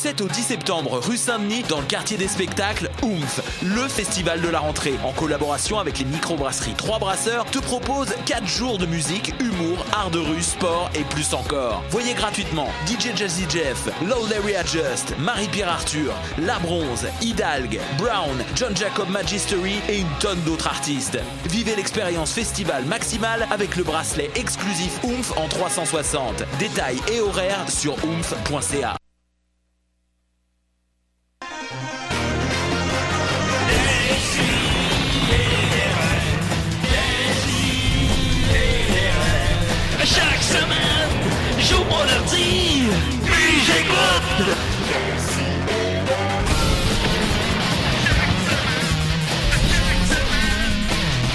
7 au 10 septembre, rue Saint-Denis, dans le quartier des spectacles, Oomph, le festival de la rentrée. En collaboration avec les microbrasseries 3 Brasseurs, te propose 4 jours de musique, humour, art de rue, sport et plus encore. Voyez gratuitement DJ Jazzy Jeff, Low Larry Adjust, Marie-Pierre Arthur, La Bronze, Hidalgue, Brown, John Jacob Magistery et une tonne d'autres artistes. Vivez l'expérience festival maximale avec le bracelet exclusif Oomph en 360. Détails et horaires sur oomph.ca. Chaque semaine, j'ouvre mon ordi, puis j'écoute.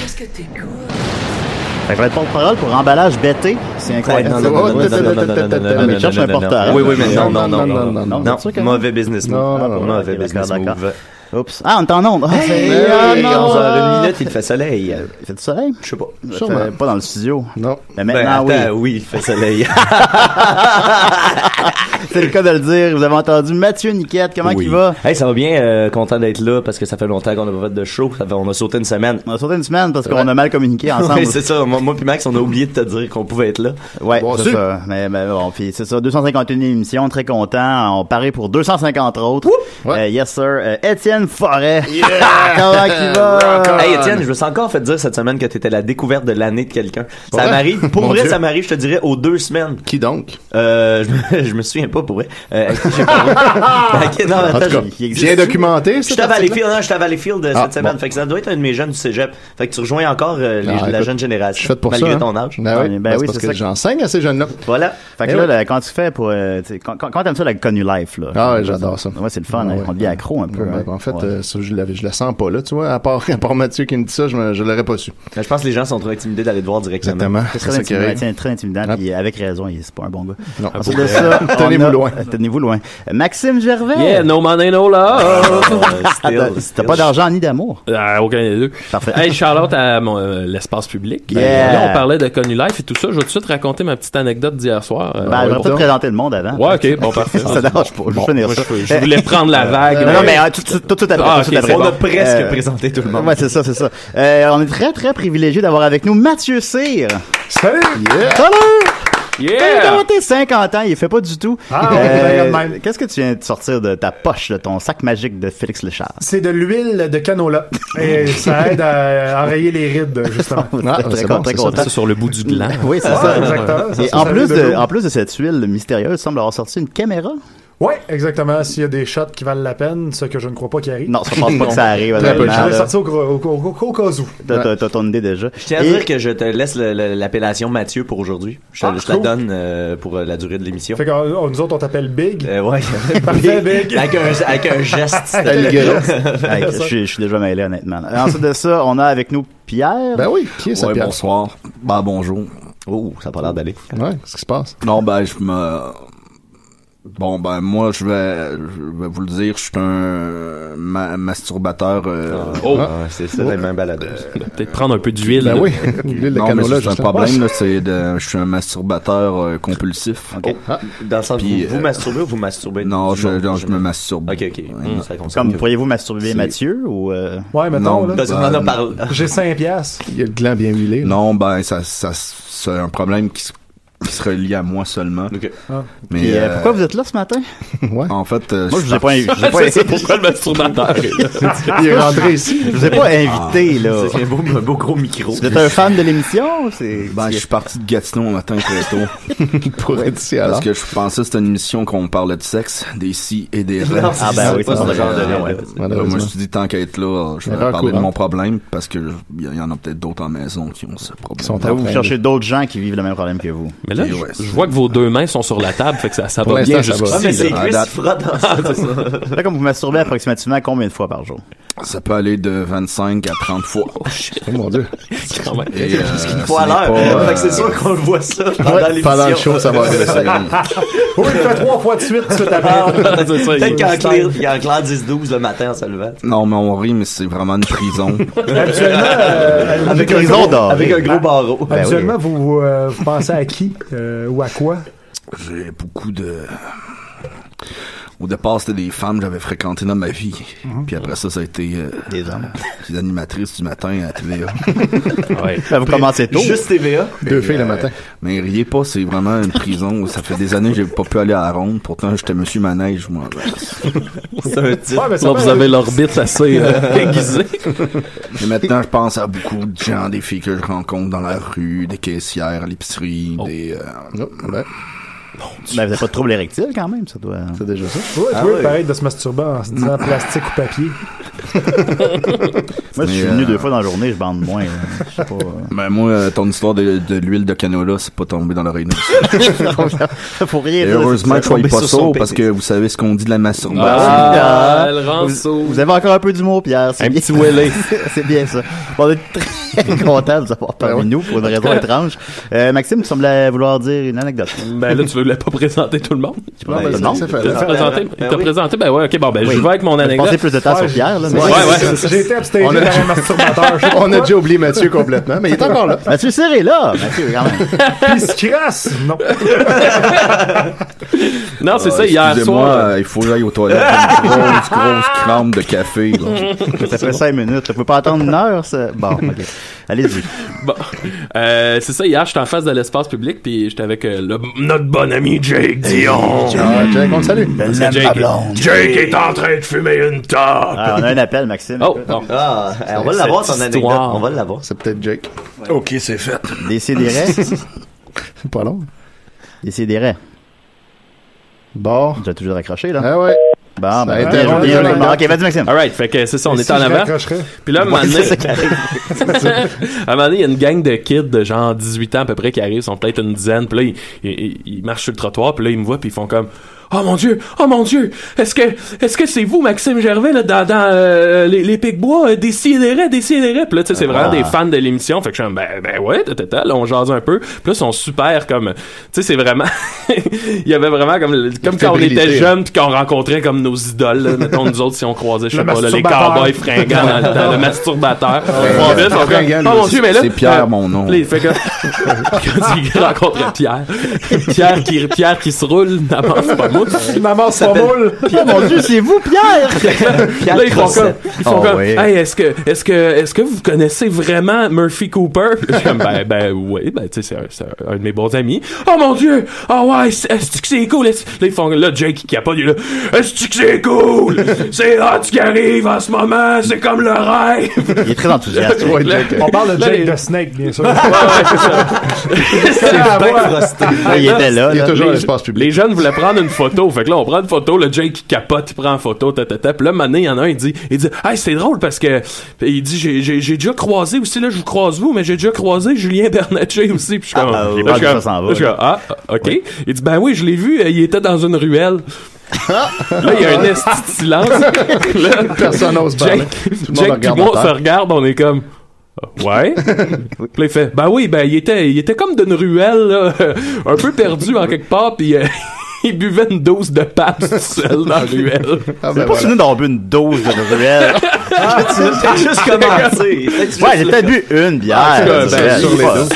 Qu'est-ce que t'écoutes? Fait que va être porte-parole pour emballage BT. C'est incroyable. Mais cherche un porte-parole. Oui, mais non. Mauvais business move. Mauvais business move. Oups. Ah, on est en onde. On a une minute, il fait soleil. Il fait du soleil? Je sais pas. Pas dans le studio. Non. Mais maintenant, oui, il fait soleil. C'est le cas de le dire. Vous avez entendu Mathieu Niquette. Comment il va? Hey, ça va bien. Content d'être là parce que ça fait longtemps qu'on n'a pas fait de show. On a sauté une semaine. On a sauté une semaine parce qu'on a mal communiqué ensemble. Oui, c'est ça. Moi puis Max, on a oublié de te dire qu'on pouvait être là. Ouais, c'est ça. Mais bon, puis c'est ça. 251 émissions. Très content. On parie pour 250 autres. Yes, sir. Étienne Forêt. Yeah! Comment il va? Hey, Étienne, je me suis encore fait dire cette semaine que t'étais la découverte de l'année de quelqu'un. Ça m'arrive. Pour vrai, ça m'arrive, je te dirais, aux 2 semaines. Qui donc? Je me souviens pas, pour vrai. J'ai pas... Ok, non, attends, bien documenté, ça? Je suis à Valleyfield cette semaine. Fait que ça doit être un de mes jeunes du cégep. Fait que tu rejoins encore la jeune génération. Je suis fait pour malgré ça. ton âge. Ben oui, parce c'est que ça. j'enseigne à ces jeunes-là. Voilà. Fait que là, quand tu fais pour, quand t'aimes ça, la Connu Life, là. Ah ouais, j'adore ça. Ouais, c'est le fun, on devient accro un peu. En fait, ça, je le sens pas, là, tu vois. À part Mathieu qui me dit ça, je l'aurais pas su. Je pense que les gens sont trop intimidés d'aller te voir directement. Exactement. C'est très intimidant, puis avec raison, c'est pas un bon gars. Non. Ensuite de ça, tenez-vous loin. Tenez-vous loin. Maxime Gervais. Yeah, no money, no love. T'as pas d'argent ni d'amour. Aucun des deux. Parfait. Hey, Charlotte à l'espace public. Yeah. Là, on parlait de Connu Life et tout ça. Je vais tout de suite raconter ma petite anecdote d'hier soir. Ben, j'aurais peut-être présenter le monde avant. Ouais, ok, bon, parfait. Ça dérange pas. Je vais finir ça. Je voulais prendre la vague. Non, mais tout de suite après. On a presque présenté tout le monde. Ouais, c'est ça. On est très, très privilégié d'avoir avec nous Mathieu Cyr. Salut! Salut! Yeah! Il a 50 ans, il fait pas du tout. Qu'est-ce que tu viens de sortir de ta poche, de ton sac magique de Félix Léchard? C'est de l'huile de canola. Et ça aide à enrayer les rides, justement. Très content. C'est sur le bout du gland. Oui, c'est ça. Exactement. Et en plus de cette huile mystérieuse, il semble avoir sorti une caméra. Oui, exactement. S'il y a des shots qui valent la peine, ce que je ne crois pas qu'il arrive. Non, ça pense pas que ça arrive. Je vais sortir au cas où. T'as ton idée déjà. Je tiens à dire que je te laisse l'appellation Mathieu pour aujourd'hui. Je te la donne pour la durée de l'émission. Fait que nous autres, on t'appelle Big. Ouais. Parfait, Big. Avec un geste. Je suis déjà mêlé, honnêtement. Ensuite de ça, on a avec nous Pierre. Ben oui, qui est ça, Pierre? Bonsoir. Ben, bonjour. Oh, ça a pas l'air d'aller. Ouais, qu'est-ce qui se passe? Non, ben, Bon, ben, moi, je vais vous le dire, je suis un masturbateur. C'est ça, les mains baladeuses. Peut-être prendre un peu d'huile. Ben oui, l'huile de Non, canola, mais c'est un problème, là, je suis un masturbateur compulsif. OK. Dans le sens, vous masturbez ou vous masturbez? Non, je me masturbe. OK. Comme, pourriez-vous masturber Mathieu ou... Ouais, mettons, là. Parce qu'on en a parlé. J'ai 5 piastres. Il y a le gland bien huilé. Non, ben, c'est un problème qui se relie à moi seulement. Okay. Mais pourquoi vous êtes là ce matin? Ouais. En fait, moi je vous ai pas invité. C'est pourquoi le masturbateur il est rentré ici. Je vous ai pas invité là. C'est un beau gros micro. Vous êtes un fan de l'émission? Ben, je suis parti de Gatineau un matin très tôt. Pour être ici alors. Parce que je pensais que c'était une émission qu'on parlait de sexe, des si et des rêves. Ah ben oui, c'est ce genre de moi je me suis dit tant qu'à être là, je vais parler de mon problème parce que il y en a peut-être d'autres en maison qui ont ce problème. Vous cherchez d'autres gens qui vivent le même problème que vous. Mais là, je vois que vos 2 mains sont sur la table, fait que ça va bien jusqu'ici. Mais c'est Chris qui frotte dans ça. Là, comme vous masturbez approximativement combien de fois par jour? Ça peut aller de 25 à 30 fois. Oh mon Dieu. Ce qu'il faut à l'heure. Fait que c'est sûr qu'on le voit ça pendant le show, ça va agresser. Oui, il fait 3 fois de suite, tu peut-être qu'il y a un clair 10-12 le matin en se levant. Non, mais on rit, mais c'est vraiment une prison. Habituellement, avec un gros barreau. Habituellement, vous pensez à qui ou à quoi? J'ai beaucoup de... Au départ, c'était des femmes que j'avais fréquentées dans ma vie. Puis après ça a été des hommes. Les animatrices du matin à TVA. Ouais. Vous commencez tôt. Juste TVA. 2 filles le matin. Mais riez pas, c'est vraiment une prison. Ça fait des années que j'ai pas pu aller à la ronde. Pourtant, j'étais Monsieur Manège, moi. C'est un titre. Ouais, Là, vous avez l'orbite assez aiguisée. Et maintenant, je pense à beaucoup de gens, des filles que je rencontre dans la rue, des caissières à l'épicerie, des... Ouais. Ben, vous avez pas de trouble érectile quand même, ça doit. C'est déjà ça. Ouais, pareil de se masturber en se disant plastique ou papier. Moi, je suis venu 2 fois dans la journée, je bande moins. Je sais pas. Ben, moi, ton histoire de l'huile de canola, c'est pas tombé dans l'oreille. Faut rien dire. Heureusement que je sois pas sourd, parce que vous savez ce qu'on dit de la masturbation. Vous avez encore un peu d'humour, Pierre. Un petit wellé. C'est bien ça. Bon, on est très content de vous avoir parmi nous pour une raison étrange. Maxime, tu semblais vouloir dire une anecdote. Ben là, tu veux pas présenter tout le monde? Non, T'as présenté? Ben ouais, ok, bon, ben je vais avec mon anecdote. anecdote. Passer plus de temps sur Pierre, là. Ouais. J'ai été abstégé derrière un masturbateur. On a déjà oublié Mathieu complètement, mais il est encore là. Mathieu Cyr est là, Mathieu, quand même. Puis il se crasse. Non. Non, c'est ça, hier soir. Il faut que j'aille aux toilettes. Une grosse crampe de café. Ça fait 5 minutes. Vous pouvez pas attendre 1 heure, ça? Bon, ok. Allez-y. Bon. C'est ça, hier, j'étais en face de l'espace public, puis j'étais avec notre bon ami Jake Dion. Jake, on le salue. Jake est en train de fumer une top. Ah, on a un appel, Maxime. Oh, bon. On va l'avoir, ton anecdote. On va l'avoir. C'est peut-être Jake. Ouais. Ok, c'est fait. Décidérez. C'est pas long. Décidérez. Bon. Tu as toujours raccroché, là. Ah ouais. Bon, ben, bien. Ok, vas-y, Maxime. Alright, fait que c'est ça, on est en avant. Puis là, à un moment donné, il y a une gang de kids de genre 18 ans à peu près qui arrivent, ils sont peut-être une dizaine, puis là, ils marchent sur le trottoir, puis là, ils me voient, puis ils font comme... Oh mon Dieu! Est-ce que c'est vous, Maxime Gervais, là, dans les Pic-Bois, Décidérez? Puis là, tu sais, c'est vraiment des fans de l'émission. Fait que je suis ben ouais, là, on jase un peu. Puis là, ils sont super comme, tu sais, c'est vraiment, il y avait vraiment comme quand on était jeunes pis qu'on rencontrait comme nos idoles, là. Mettons, nous autres, si on croisait, je sais pas, là, les cowboys fringants dans le masturbateur. Oh mon Dieu, mais là. C'est Pierre, mon nom. Là, il fait comme, quand il rencontrait Pierre qui se roule, d'abord, c'est pas moi. Maman, c'est pas moule. Oh mon Dieu, c'est vous, Pierre! Là, ils font comme, hey, est-ce que vous connaissez vraiment Murphy Cooper? Puis je suis comme, ben, oui, tu sais, c'est un de mes bons amis. Oh mon Dieu! Oh ouais, est-ce que c'est cool? Là, ils font, là, Jake, qui a pas dit, là, est-ce que c'est cool? C'est hot ce qui arrive en ce moment, c'est comme le rêve. Il est très enthousiaste. On parle de Jake de Snake, bien sûr. Ouais, c'est ça. Il était là. Il est toujours à l'espace public. Les jeunes voulaient prendre une photo. Fait que là, on prend une photo, le Jake qui capote, il prend une photo, Puis là, maintenant, il y en a un, il dit, hey, c'est drôle parce que, il dit, j'ai déjà croisé aussi, là, je vous croise vous, mais j'ai déjà croisé Julien Bernatchez aussi. Puis je suis comme, ah, ok. Oui. Il dit, ben oui, je l'ai vu, il était dans une ruelle. Là, il y a un esti de silence. Là, personne n'ose parler. Jake puis moi, on se regarde, on est comme, ouais. Puis là, il fait, ben oui, ben, il était comme d'une ruelle, là, un peu perdu en quelque part, puis il buvait une dose de pape tout seul dans la ruelle. Ah, ben pas souvent d'avoir bu une dose de ruelle. T'as juste commencé. Ouais, j'ai peut-être bu une bière.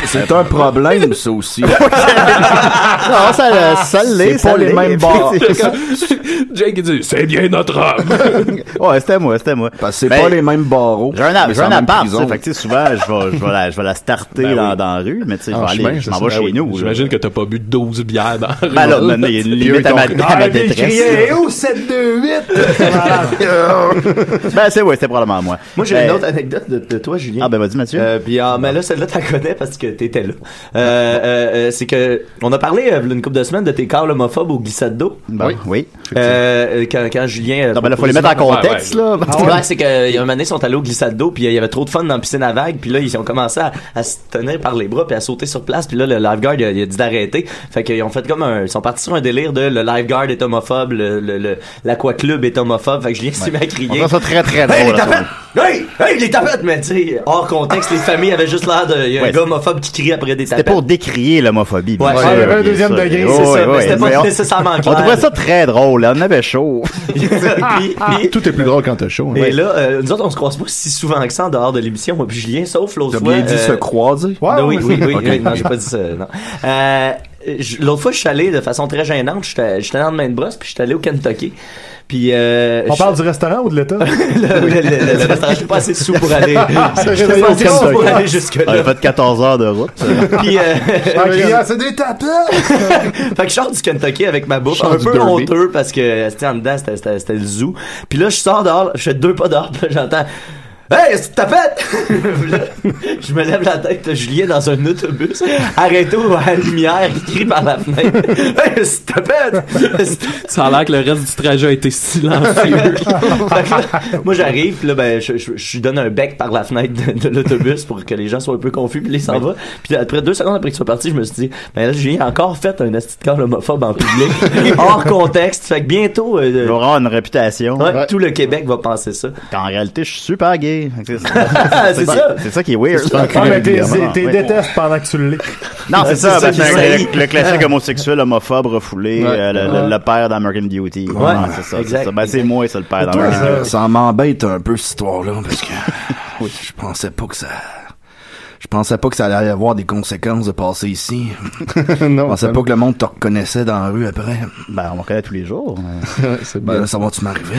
C'est un problème, ça aussi. Non, ça l'est. C'est pas les mêmes bars. Jake dit, c'est bien notre homme. Ouais, c'était moi. Parce que c'est pas les mêmes barreaux. J'ai un appart, ça. Fait que, tu sais, souvent, je vais la starter dans la rue, mais tu sais, je m'en vais chez nous. J'imagine que t'as pas bu 12 bières dans la rue. Ben là, maintenant, il y a une limite à ma détresse. Oh, 728! Ben, c'est probablement moi. Moi, j'ai une autre anecdote de toi, Julien. Ah, ben, vas-y, Mathieu. Puis, mais là, celle-là, t'en connais parce que t'étais là. C'est que, on a parlé, une couple de semaines de tes calls homophobes au glissade d'eau. Oui. Quand Julien... non, ben là, faut les mettre en contexte, là. Ouais, c'est que, il y a un moment donné, ils sont allés au glissade d'eau, puis il y avait trop de fun dans la piscine à vagues, puis là, ils ont commencé à se tenir par les bras, puis à sauter sur place, puis là, le lifeguard, il a dit d'arrêter. Fait qu'ils ont fait comme ils sont partis sur un délire de le lifeguard est homophobe, l'aquaclub est homophobe, fait que Julien s'est mis à crier. On ça très, très drôle. Hey, les tapettes! Hey, les tapettes! Mais tu sais, hors contexte, les familles avaient juste l'air de, il y a un gars homophobe qui crie après des tapettes. C'était pour décrier l'homophobie. Ouais, il y avait un deuxième degré, c'est ça, mais c'était pas nécessairement clair. On trouvait ça très drôle, là. On avait chaud. Tout est plus drôle quand t'as chaud. Et là, nous autres, on se croise pas si souvent que ça en dehors de l'émission, moi puis Julien, sauf l'autre fois. T'as bien dit se croiser? Oui. Non, j'ai pas dit ça, non. l'autre fois, je suis allé de façon très gênante. J'étais dans le main de brosse, puis je suis allé au Kentucky. Puis on parle du restaurant ou de l'État? le restaurant, je suis pas assez sous pour aller. Je suis pas assez sous pour aller jusque-là. On a fait 14 heures de route. Puis c'est des tapettes! Fait que je sors du Kentucky avec ma bouffe, un peu honteux parce que c'était en dedans, c'était le zoo. Puis là, je sors dehors, je fais 2 pas dehors, puis là, j'entends hey, c'est ta fête! Je me lève la tête, là, Julien dans un autobus, arrêté à la lumière, il crie par la fenêtre. Hey, c'est ta fête! Ça a l'air que le reste du trajet a été silencieux. Moi, j'arrive, puis là, ben, je donne un bec par la fenêtre de l'autobus pour que les gens soient un peu confus, puis là, il s'en va. Puis après 2 secondes après qu'il soit parti, je me suis dit, ben là, Julien a encore fait un asti de corps homophobe en public, hors contexte. Fait que bientôt, il va avoir une réputation. Ouais, tout le Québec va penser ça. En réalité, je suis super gay. C'est ça. C'est ça qui est weird. T'es détestes pendant que tu le lis. Non, c'est ça. Le classique homosexuel, homophobe, refoulé, le père d'American Beauty. Ouais, c'est ça. exact. Ben, c'est moi, c'est le père d'American Beauty. Ça m'embête un peu, cette histoire-là, parce que je pensais pas que ça allait avoir des conséquences de passer ici. Non, je pensais pas que le monde te reconnaissait dans la rue après. Ben, on me reconnaît tous les jours. Ben, ça va-tu m'arriver?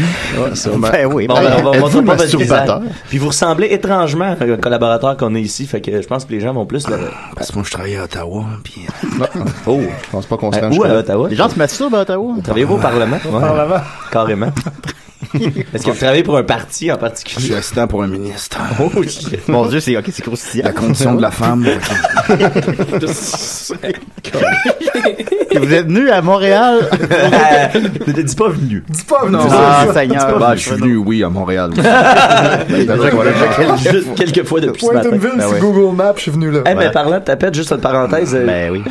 Ben oui. Bon, on va montrer pas votre visage. masturbateur? Puis vous ressemblez étrangement à un collaborateur qu'on est ici, fait que je pense que les gens vont plus le... Parce que moi, je travaillais à Ottawa, puis... Oh! Je pense pas qu'on se rende Où jusque-là. à Ottawa? Les gens se masturbent à Ottawa. Travaillez-vous au Parlement? Parlement. Carrément. Est-ce que vous travaillez pour un parti en Je particulier? suis assistant pour un ministre. Oh, shit. Mon Dieu, c'est croustillant. La condition de la femme. Et vous êtes venu à Montréal? Ne dis pas venu. Dis pas venu. Ah, Seigneur. Ben, je suis venu, oui, à Montréal. Juste quelques fois depuis ce matin. Pointe-une-Ville, Ben c'est oui. Google Maps, je suis venu là. Eh ben, parlant de tapette, juste une parenthèse. Ben oui.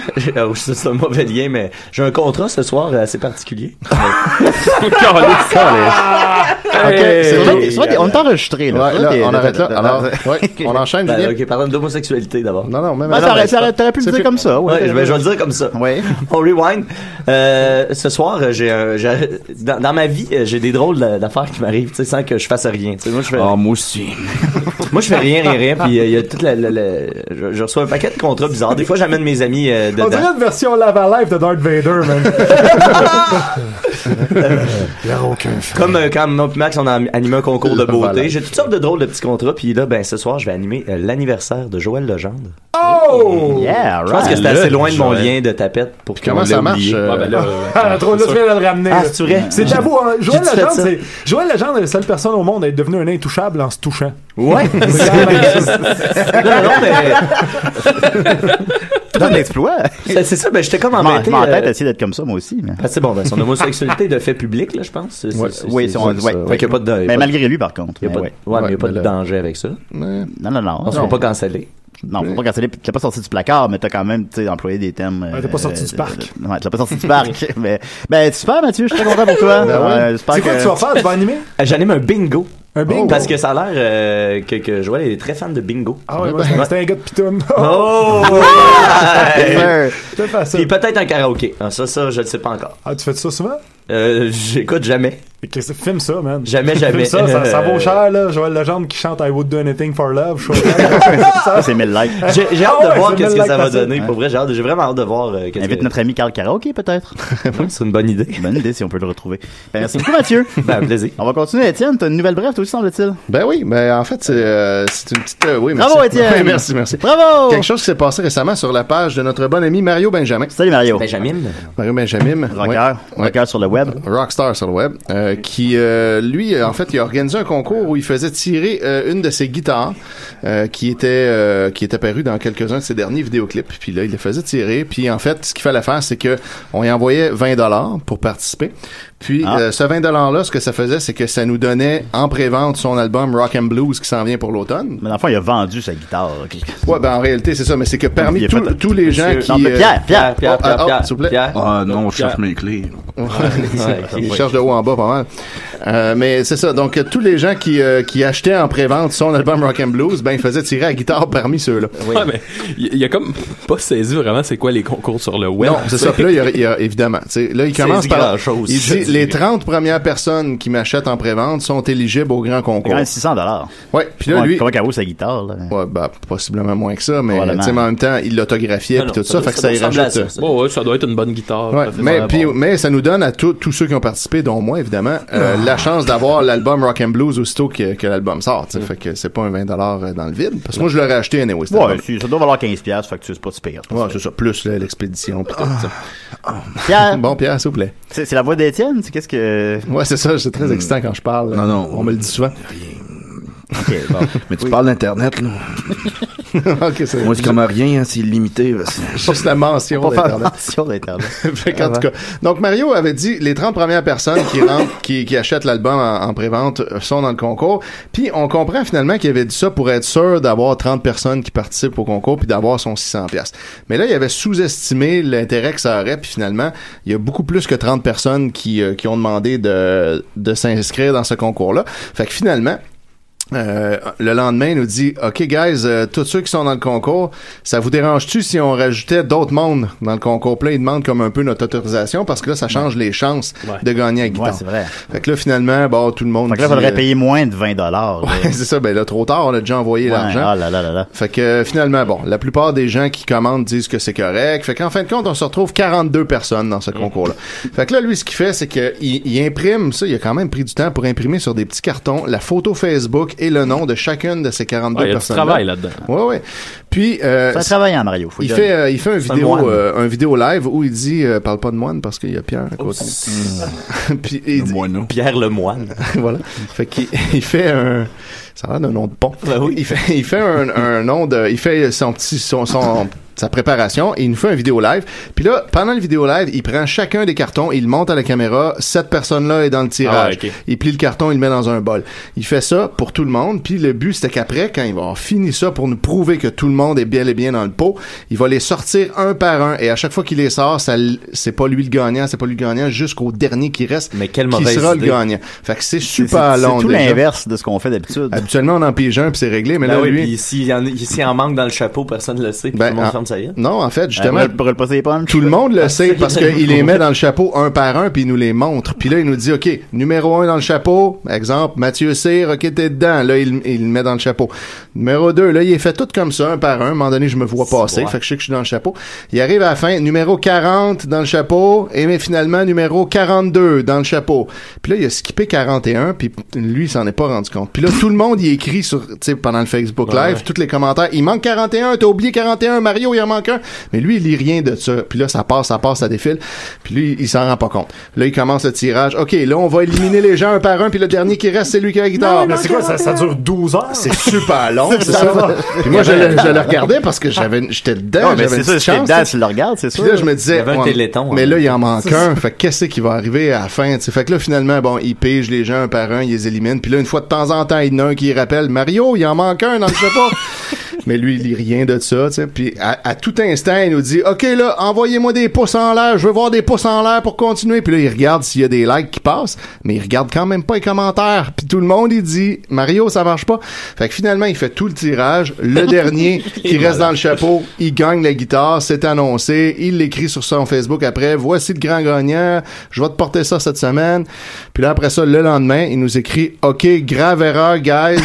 C'est un mauvais lien, mais j'ai un contrat ce soir assez particulier. C'est vrai qu'on est enregistré, là. Ouais, là, on arrête là. Alors, ouais, on enchaîne, Ben, Julien. ok, parlant d'homosexualité d'abord. Non, mais Ben, t'aurais pu le dire comme ça. Ouais, je vais le dire comme ça. Ouais. On rewind. Ce soir, dans ma vie, j'ai des drôles d'affaires qui m'arrivent, tu sais, sans que je fasse rien. Tu sais, moi, je fais, moi aussi. moi, je fais rien, puis il y a toute je reçois un paquet de contrats bizarres. Des fois, j'amène mes amis On dirait dedans. une version Lava Live de Darth Vader, man. Il y a aucun fait. Comme quand moi et Max, on a animé un concours de beauté. Voilà. J'ai toutes sortes de drôles de petits contrats, puis là, ben, ce soir, je vais animer l'anniversaire de Joël Legendre. Oh! Yeah, right. Je pense que c'était assez loin de mon Joël. lien de tapette pour qu'on Comment ça l'ait marche? oublié. Ouais, ben là, Ah, trop là, tu viens de le ramener. Ah, là. c'est vrai? C'est tabou, hein. Joël J'ai-tu fait Legendre, ça? Joël Legendre est la seule personne au monde à être devenu un intouchable en se touchant. Ouais. C'est quand même ça. non, mais C'est un exploit. c'est ça, ben, j'étais comme Je embêté. m'en tête d'essayer d'être comme ça, moi aussi. Mais... Ah, c'est bon, ben, son homosexualité de fait public, là, je pense. Oui, si on... ça. Ouais. Fait qu'il y a pas de... Mais malgré lui, par contre. Il y a pas de, Ouais. ouais, mais il y a pas mais de là- danger avec ça. Ouais. Non. On se fait pas canceller. Non, faut pas canceller. Tu l'as pas sorti du placard, mais t'as quand même, tu sais, employé des thèmes. Ouais, t'es pas sorti du parc. Ouais, tu l'as pas sorti du parc. Mais, ben, super, Mathieu, je suis très content pour toi. J'espère C'est quoi que tu vas faire? Tu vas animer? J'anime un bingo. Un bingo? Parce que ça a l'air que Joël est très fan de bingo. Ah ouais, moi, c'était un gars de pitoune. Oh! Ouais. C'est facile. Puis peut-être un karaoké. Ah, ça, je ne sais pas encore. Ah, tu fais ça souvent? J'écoute jamais. Filme ça, man. Jamais. Filme ça, ça vaut cher, là. Joël Legendre qui chante I Would Do Anything for Love. Ça, c'est 1000 likes. J'ai hâte Ah ouais, de voir c'est qu'est-ce mille que ça va likes donner. facile. Pour vrai, j'ai vraiment hâte de voir qu'est-ce Invite que... notre ami Carl Karaoke, peut-être. C'est une bonne idée. Bonne idée, si on peut le retrouver. Ben, merci beaucoup, Mathieu. Ben, plaisir. On va continuer, Étienne. T'as une nouvelle brève, toi aussi, semble-t-il. Ben oui, ben en fait, c'est une petite... oui, merci. Bravo, Étienne. Ouais, merci. Bravo! Quelque chose qui s'est passé récemment sur la page de notre bon ami Mario Benjamin. Salut, Mario. Benjamin. Mario Benjamin. Rocker. Ouais. Rocker sur le web. Rockstar sur le web, qui lui en fait il a organisé un concours où il faisait tirer une de ses guitares qui était apparue dans quelques-uns de ses derniers vidéoclips, puis là il le faisait tirer, puis en fait ce qu'il fallait faire c'est que on y envoyait $20 pour participer. Puis ce $20 là, ce que ça faisait, c'est que ça nous donnait en pré-vente son album Rock and Blues qui s'en vient pour l'automne. Mais dans le fond, il a vendu sa guitare. Ouais, ben en réalité c'est ça, mais c'est que parmi Il a fait- tous les gens qui Non, mais Pierre. s'il vous plaît. Pierre. Ah non, je cherche mes clés. Il cherche de haut en bas pas mal. Mais c'est ça. Donc tous les gens qui achetaient en pré-vente son album Rock and Blues, ben ils faisaient tirer à la guitare parmi ceux-là. Ouais, mais il a comme pas saisi vraiment c'est quoi les concours sur le web. Non, c'est ça. Puis là, il y a évidemment. Tu sais, là, il commence par. grand-chose. Il dit les 30 premières personnes qui m'achètent en pré-vente sont éligibles au grand concours. Quand même $600. Ouais, puis là, lui... Comment qu'elle vaut sa guitare, là? Ouais, bah, possiblement moins que ça, mais en même temps, il l'autographiait puis tout ça, fait que ça y rajoute... Ouais, ça doit être une bonne guitare. Ouais, mais ça nous donne à tous ceux qui ont participé, dont moi, évidemment, la chance d'avoir l'album Rock and Blues aussitôt que l'album sort, tu sais, fait que c'est pas un $20 dans le vide, parce que moi, je l'aurais acheté anyway. Ouais, ça doit valoir 15$, fait que c'est pas super. Ouais, c'est ça, plus l'expédition pis tout ça. Pierre. Bon, Pierre, s'il vous plaît. C'est la voix d'Étienne, c'est qu'est-ce que... Ouais, c'est ça, c'est très excitant quand je parle. Non, on me le dit souvent. OK, bon. Mais tu parles d'Internet, là. Okay, moi, c'est comme rien, hein, c'est illimité. Juste la mention d'Internet. En tout cas, donc Mario avait dit les 30 premières personnes qui achètent l'album en pré-vente sont dans le concours. Puis on comprend finalement qu'il avait dit ça pour être sûr d'avoir 30 personnes qui participent au concours puis d'avoir son $600. Mais là, il avait sous-estimé l'intérêt que ça aurait. Puis finalement, il y a beaucoup plus que 30 personnes qui ont demandé de s'inscrire dans ce concours-là. Fait que finalement, le lendemain, il nous dit OK guys, tous ceux qui sont dans le concours, ça vous dérange-tu si on rajoutait d'autres mondes dans le concours? Puis là, il demande comme un peu notre autorisation parce que là, ça change les chances de gagner à guitare. Ouais, c'est vrai. Fait que là, finalement, bon, tout le monde fait que là, il faudrait payer moins de $20. Ouais, c'est ça. Ben là, trop tard, on a déjà envoyé l'argent. Ah là. Fait que finalement, bon, la plupart des gens qui commandent disent que c'est correct. Fait qu'en fin de compte, on se retrouve 42 personnes dans ce concours-là. Fait que là, lui, ce qu'il fait, c'est qu'il imprime ça. Il a quand même pris du temps pour imprimer sur des petits cartons la photo Facebook et le nom de chacune de ces 42 personnes. Il y a du travail là-dedans. Ouais. Puis c'est un travail en Mario. Il fait un vidéo live où il dit parle pas de moine parce qu'il y a Pierre à côté. Puis il dit Pierre le moine. Voilà. Fait qu'il fait un ça a l'air d'un nom de pont. Ben oui. Il fait un nom de il fait sa préparation et il nous fait un vidéo live. Puis là, pendant le vidéo live, il prend chacun des cartons, il le monte à la caméra, cette personne-là est dans le tirage. Okay. Il plie le carton, il le met dans un bol. Il fait ça pour tout le monde, puis le but, c'était qu'après, quand il va avoir fini ça pour nous prouver que tout le monde est bien et bien dans le pot, il va les sortir un par un, et à chaque fois qu'il les sort, c'est pas lui le gagnant, jusqu'au dernier qui reste, mais quelle qui mauvaise sera idée. le gagnant. Fait que c'est super long. C'est tout l'inverse de ce qu'on fait d'habitude. Habituellement, on en pige un, puis c'est réglé, mais là, lui... puis s'il en manque dans le chapeau, personne ne le sait, puis tout le monde ferme sa gueule. Non, en fait, justement, tout le monde le sait parce qu'il les met dans le chapeau un par un puis il nous les montre. Puis là, il nous dit, OK, numéro 1 dans le chapeau, exemple, Mathieu Cyr, OK, t'es dedans. Là, il le met dans le chapeau. Numéro 2, là, il est fait tout comme ça, un par un. À un moment donné, je me vois passer, fait que je sais que je suis dans le chapeau. Il arrive à la fin, numéro 40 dans le chapeau, et mais finalement, numéro 42 dans le chapeau. Puis là, il a skippé 41, puis lui, il s'en est pas rendu compte. Puis là, tout le monde, il écrit sur, tu sais, pendant le Facebook Live, tous les commentaires, il manque 41, t'as oublié 41, Mario, il en manque un. Mais lui, il lit rien de ça. Puis là, ça passe, ça défile. Puis lui, il s'en rend pas compte. Là, il commence le tirage. OK, là, on va éliminer les gens un par un, puis le dernier qui reste, c'est lui qui a la guitare. Non, mais c'est quoi, ça dure 12 heures? C'est super long, c'est ça. Puis moi, je le regardais parce que j'étais dedans, ouais, j'avais une petite chance. Tu le regardes, c'est sûr. Puis là, je me disais, un téléthon, mais là, il en manque un. Fait que qu'est-ce qui va arriver à la fin, tu sais. Fait que là, finalement, bon, il pige les gens un par un, il les élimine. Puis là, une fois de temps en temps, il y en a un qui rappelle, Mario, il en manque un dans le chapeau. Mais lui, il lit rien de ça, tu sais. Puis à tout instant, il nous dit, OK, là, envoyez-moi des pouces en l'air. Je veux voir des pouces en l'air pour continuer. Puis là, il regarde s'il y a des likes qui passent, mais il regarde quand même pas les commentaires. Puis tout le monde, il dit, Mario, ça marche pas. Fait que finalement, il fait tout le tirage. Le dernier qui reste dans le chapeau, il gagne la guitare. C'est annoncé. Il l'écrit sur son Facebook après. Voici le grand gagnant. Je vais te porter ça cette semaine. Puis là, après ça, le lendemain, il nous écrit, OK, grave erreur, guys.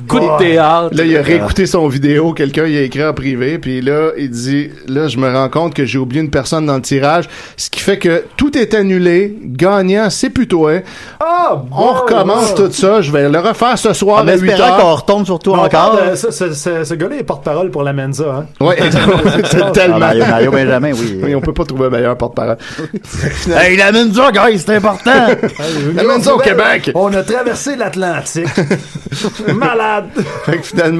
Coup de théâtre. Là, il a réécouté son vidéo, quelqu'un il a écrit en privé, puis là, il dit, là, je me rends compte que j'ai oublié une personne dans le tirage, ce qui fait que tout est annulé, gagnant, c'est plus toi. On recommence tout ça, je vais le refaire ce soir à 8 heures. Qu'on retombe sur toi encore. Ce gars-là est porte-parole pour la Mensa, hein? Ouais, c'est tellement... Mario Benjamin, oui. Oui, on peut pas trouver un meilleur porte-parole. Hey, la Mensa, guys, c'est important! La Mensa au Québec! On a traversé l'Atlantique. Malade! Fait que finalement,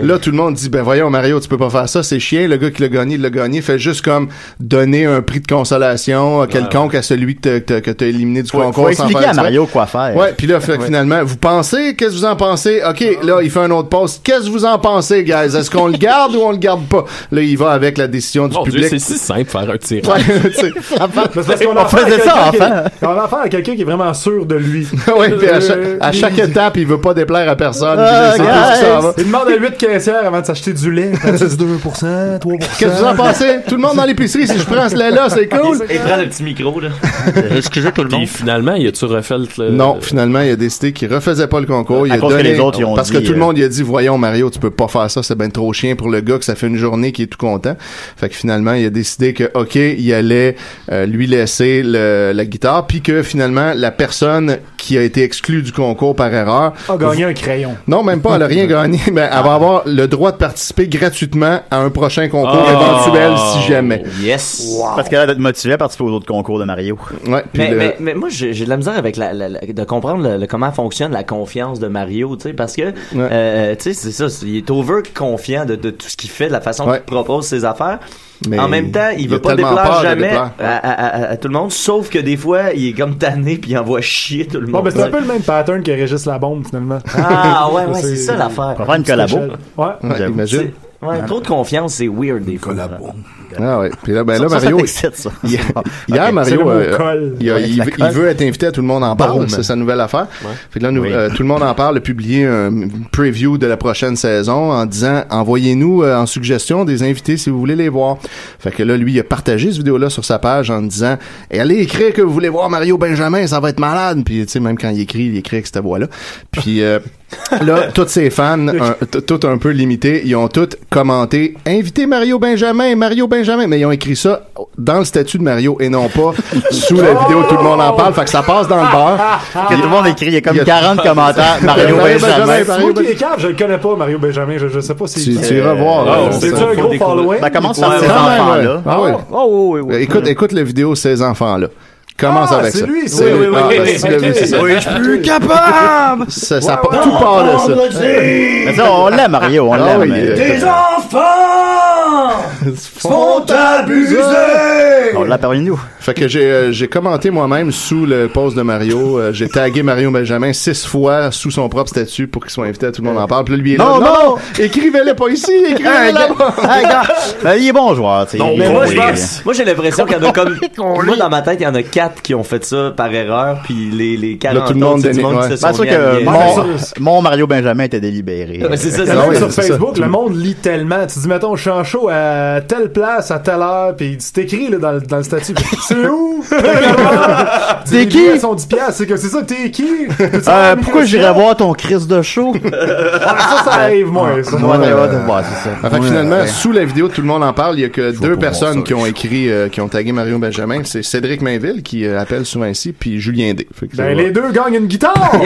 là, tout le monde dit, voyons, Mario, tu peux pas faire ça, c'est chiant. Le gars qui l'a gagné, il l'a gagné. Fait juste comme donner un prix de consolation quelconque à celui que t'as éliminé du concours. Faut expliquer à Mario quoi faire. Ouais, puis là, finalement, vous pensez, qu'est-ce que vous en pensez? OK, là, il fait un autre post. Qu'est-ce que vous en pensez, guys? Est-ce qu'on le garde ou on le garde pas? Là, il va avec la décision du public. Dieu, c'est si simple faire un tirage. Ouais, parce qu'on faisait ça, enfin. On a affaire à quelqu'un qui est vraiment sûr de lui. Oui, puis à chaque étape, il veut pas déplaire à personne. pas. Il demande à 8 caissières avant de s'acheter du lait. 2%, 3%. Qu'est-ce que vous en pensez? Tout le monde dans l'épicerie, si je prends ce lait-là, c'est cool. Il prend le petit micro, là. Excusez tout le monde. Puis finalement, il a-tu refait le... Non, finalement, il a décidé qu'il refaisait pas le concours. Il À a cause que donné, les autres, ils ont parce dit, que tout le monde, il a dit, voyons, Mario, tu peux pas faire ça, c'est ben trop chien pour le gars que ça fait une journée qu'il est tout content. Fait que finalement, il a décidé que, OK, il allait lui laisser la guitare, puis que finalement, la personne qui a été exclue du concours par erreur A gagné un crayon. non, même pas, elle a rien gagné, mais elle va avoir le droit de participer gratuitement à un prochain concours éventuel si jamais. Yes. Parce qu'elle a motivé à participer aux autres concours de Mario. Ouais, puis Mais moi, j'ai de la misère avec de comprendre comment fonctionne la confiance de Mario, tu sais, parce que, tu sais, c'est ça, il est over confiant de tout ce qu'il fait, de la façon qu'il propose ses affaires. Mais en même temps, il veut pas déplaire jamais à tout le monde, sauf que des fois, il est comme tanné puis il envoie chier tout le monde. Bon, ben c'est un peu le même pattern que Régis Labombe, finalement. Ah, ouais, c'est ça l'affaire. On va faire une collabo. Ouais. Imagine. Ouais, trop de confiance, c'est weird des fois. Ah ouais. Puis là, ben là, Ça Mario. t'excite, ça. Hier, Mario, il Avec la veut être invité à Tout le monde en parle. C'est sa nouvelle affaire. Fait que là, Tout le monde en parle a publié un preview de la prochaine saison en disant, envoyez-nous en suggestion des invités si vous voulez les voir. Fait que là, lui, il a partagé cette vidéo-là sur sa page en disant, allez écrire que vous voulez voir Mario Benjamin, ça va être malade. Puis, tu sais, même quand il écrit avec cette voix-là. Puis, là, tous ses fans, tout un peu limités, ils ont tous commenté « Invitez Mario Benjamin, mais ils ont écrit ça dans le statut de Mario et non pas sous la vidéo Tout le monde en parle. Fait que ça passe dans le beurre. Que tout le monde écrit, il y a comme 40 commentaires. Mario Benjamin. Moi qui est cave, je le connais pas, Mario Benjamin. Je sais pas si. Tu iras voir. C'est un gros following. Ben, commence par ces enfants-là. Ah ouais. Oh, oui. Écoute la vidéo Ces enfants-là. Commence avec ça. C'est lui, ça. Oui, Oui, je suis plus capable! Ça tout part de ça. Mais ça, on l'aime, Mario, on l'aime. Des enfants sont abusés! On l'a parmi nous. Fait que j'ai commenté moi-même sous le post de Mario. J'ai tagué Mario Benjamin 6 fois sous son propre statut pour qu'il soit invité à Tout le monde en parle. Puis là, lui, il est là. Non! Écrivez-le pas ici! Écrivez-le là-bas! Ben, il est bon joueur, tu sais. Mais moi, j'ai l'impression qu'il y en a comme... Moi, dans ma tête, il y en a 4 qui ont fait ça par erreur, puis les 40 là, tout le monde, autres, du monde qui se Ben, sont sûr mis à que niaiser. mon Mario Benjamin était délibéré. Ouais, c'est ça, Sur Facebook, le monde lit tellement. Tu dis, mettons, je suis en show à telle place, à telle heure, pis c'est écrit là, dans le statut. C'est où? T'es qui? Ils sont 10 piastres, c'est ça, t'es qui? Pourquoi j'irais voir ton Chris de show? Ça arrive, moi. Ça. Ouais, c'est ça. Fait que finalement, sous la vidéo Tout le monde en parle, il y a que 2 personnes qui ont écrit, qui ont tagué Mario Benjamin. C'est Cédric Mainville qui appelle souvent ici, puis Julien D. Fait que Ben, les deux gagnent une guitare! Oh,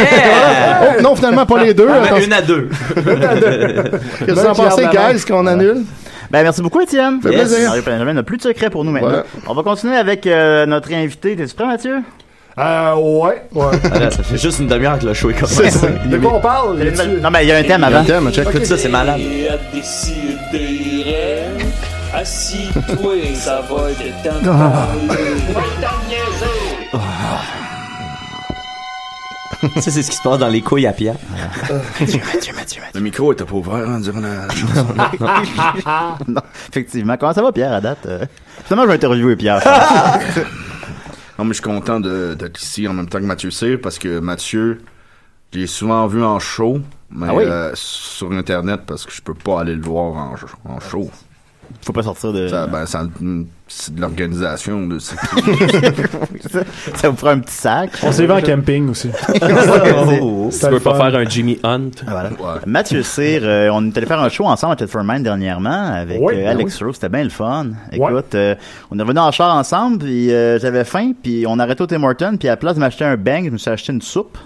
non, finalement, pas les deux. Une à deux. Qu'est-ce que vous en pensez, guys, qu'on annule? Ben, merci beaucoup, Étienne. Fait plaisir. Mario Benjamin n'a plus de secret pour nous maintenant. Voilà. On va continuer avec notre invité. T'es-tu prêt, Mathieu? Ouais. Voilà, ça fait juste une demi-heure que le show est commencé. C'est ça. De quoi on parle? Non, mais il y a un thème Il y a avant. un thème, check. Écoute ça, c'est malade. Assis-toi, ça va être temps de parler. Ça, c'est ce qui se passe dans les couilles à Pierre. Mathieu. Le micro était pas ouvert durant la chanson. Non, effectivement. Comment ça va, Pierre, à date? Finalement, je vais interviewer Pierre. Non, mais je suis content d'être ici en même temps que Mathieu Cyr parce que Mathieu, je l'ai souvent vu en show, mais sur Internet parce que je peux pas aller le voir en show. Faut pas sortir de... C'est de l'organisation. Là, ça vous fera un petit sac. On s'est vu en camping aussi. Tu peux pas faire un Jimmy Hunt. Voilà. Ouais. Mathieu Cyr, on est allé faire un show ensemble à Ted Furman dernièrement avec Alex Rose. C'était bien le fun. Écoute, on est revenu en char ensemble, puis j'avais faim, puis on arrêtait au Tim Hortons, puis à la place de m'acheter un bang, je me suis acheté une soupe.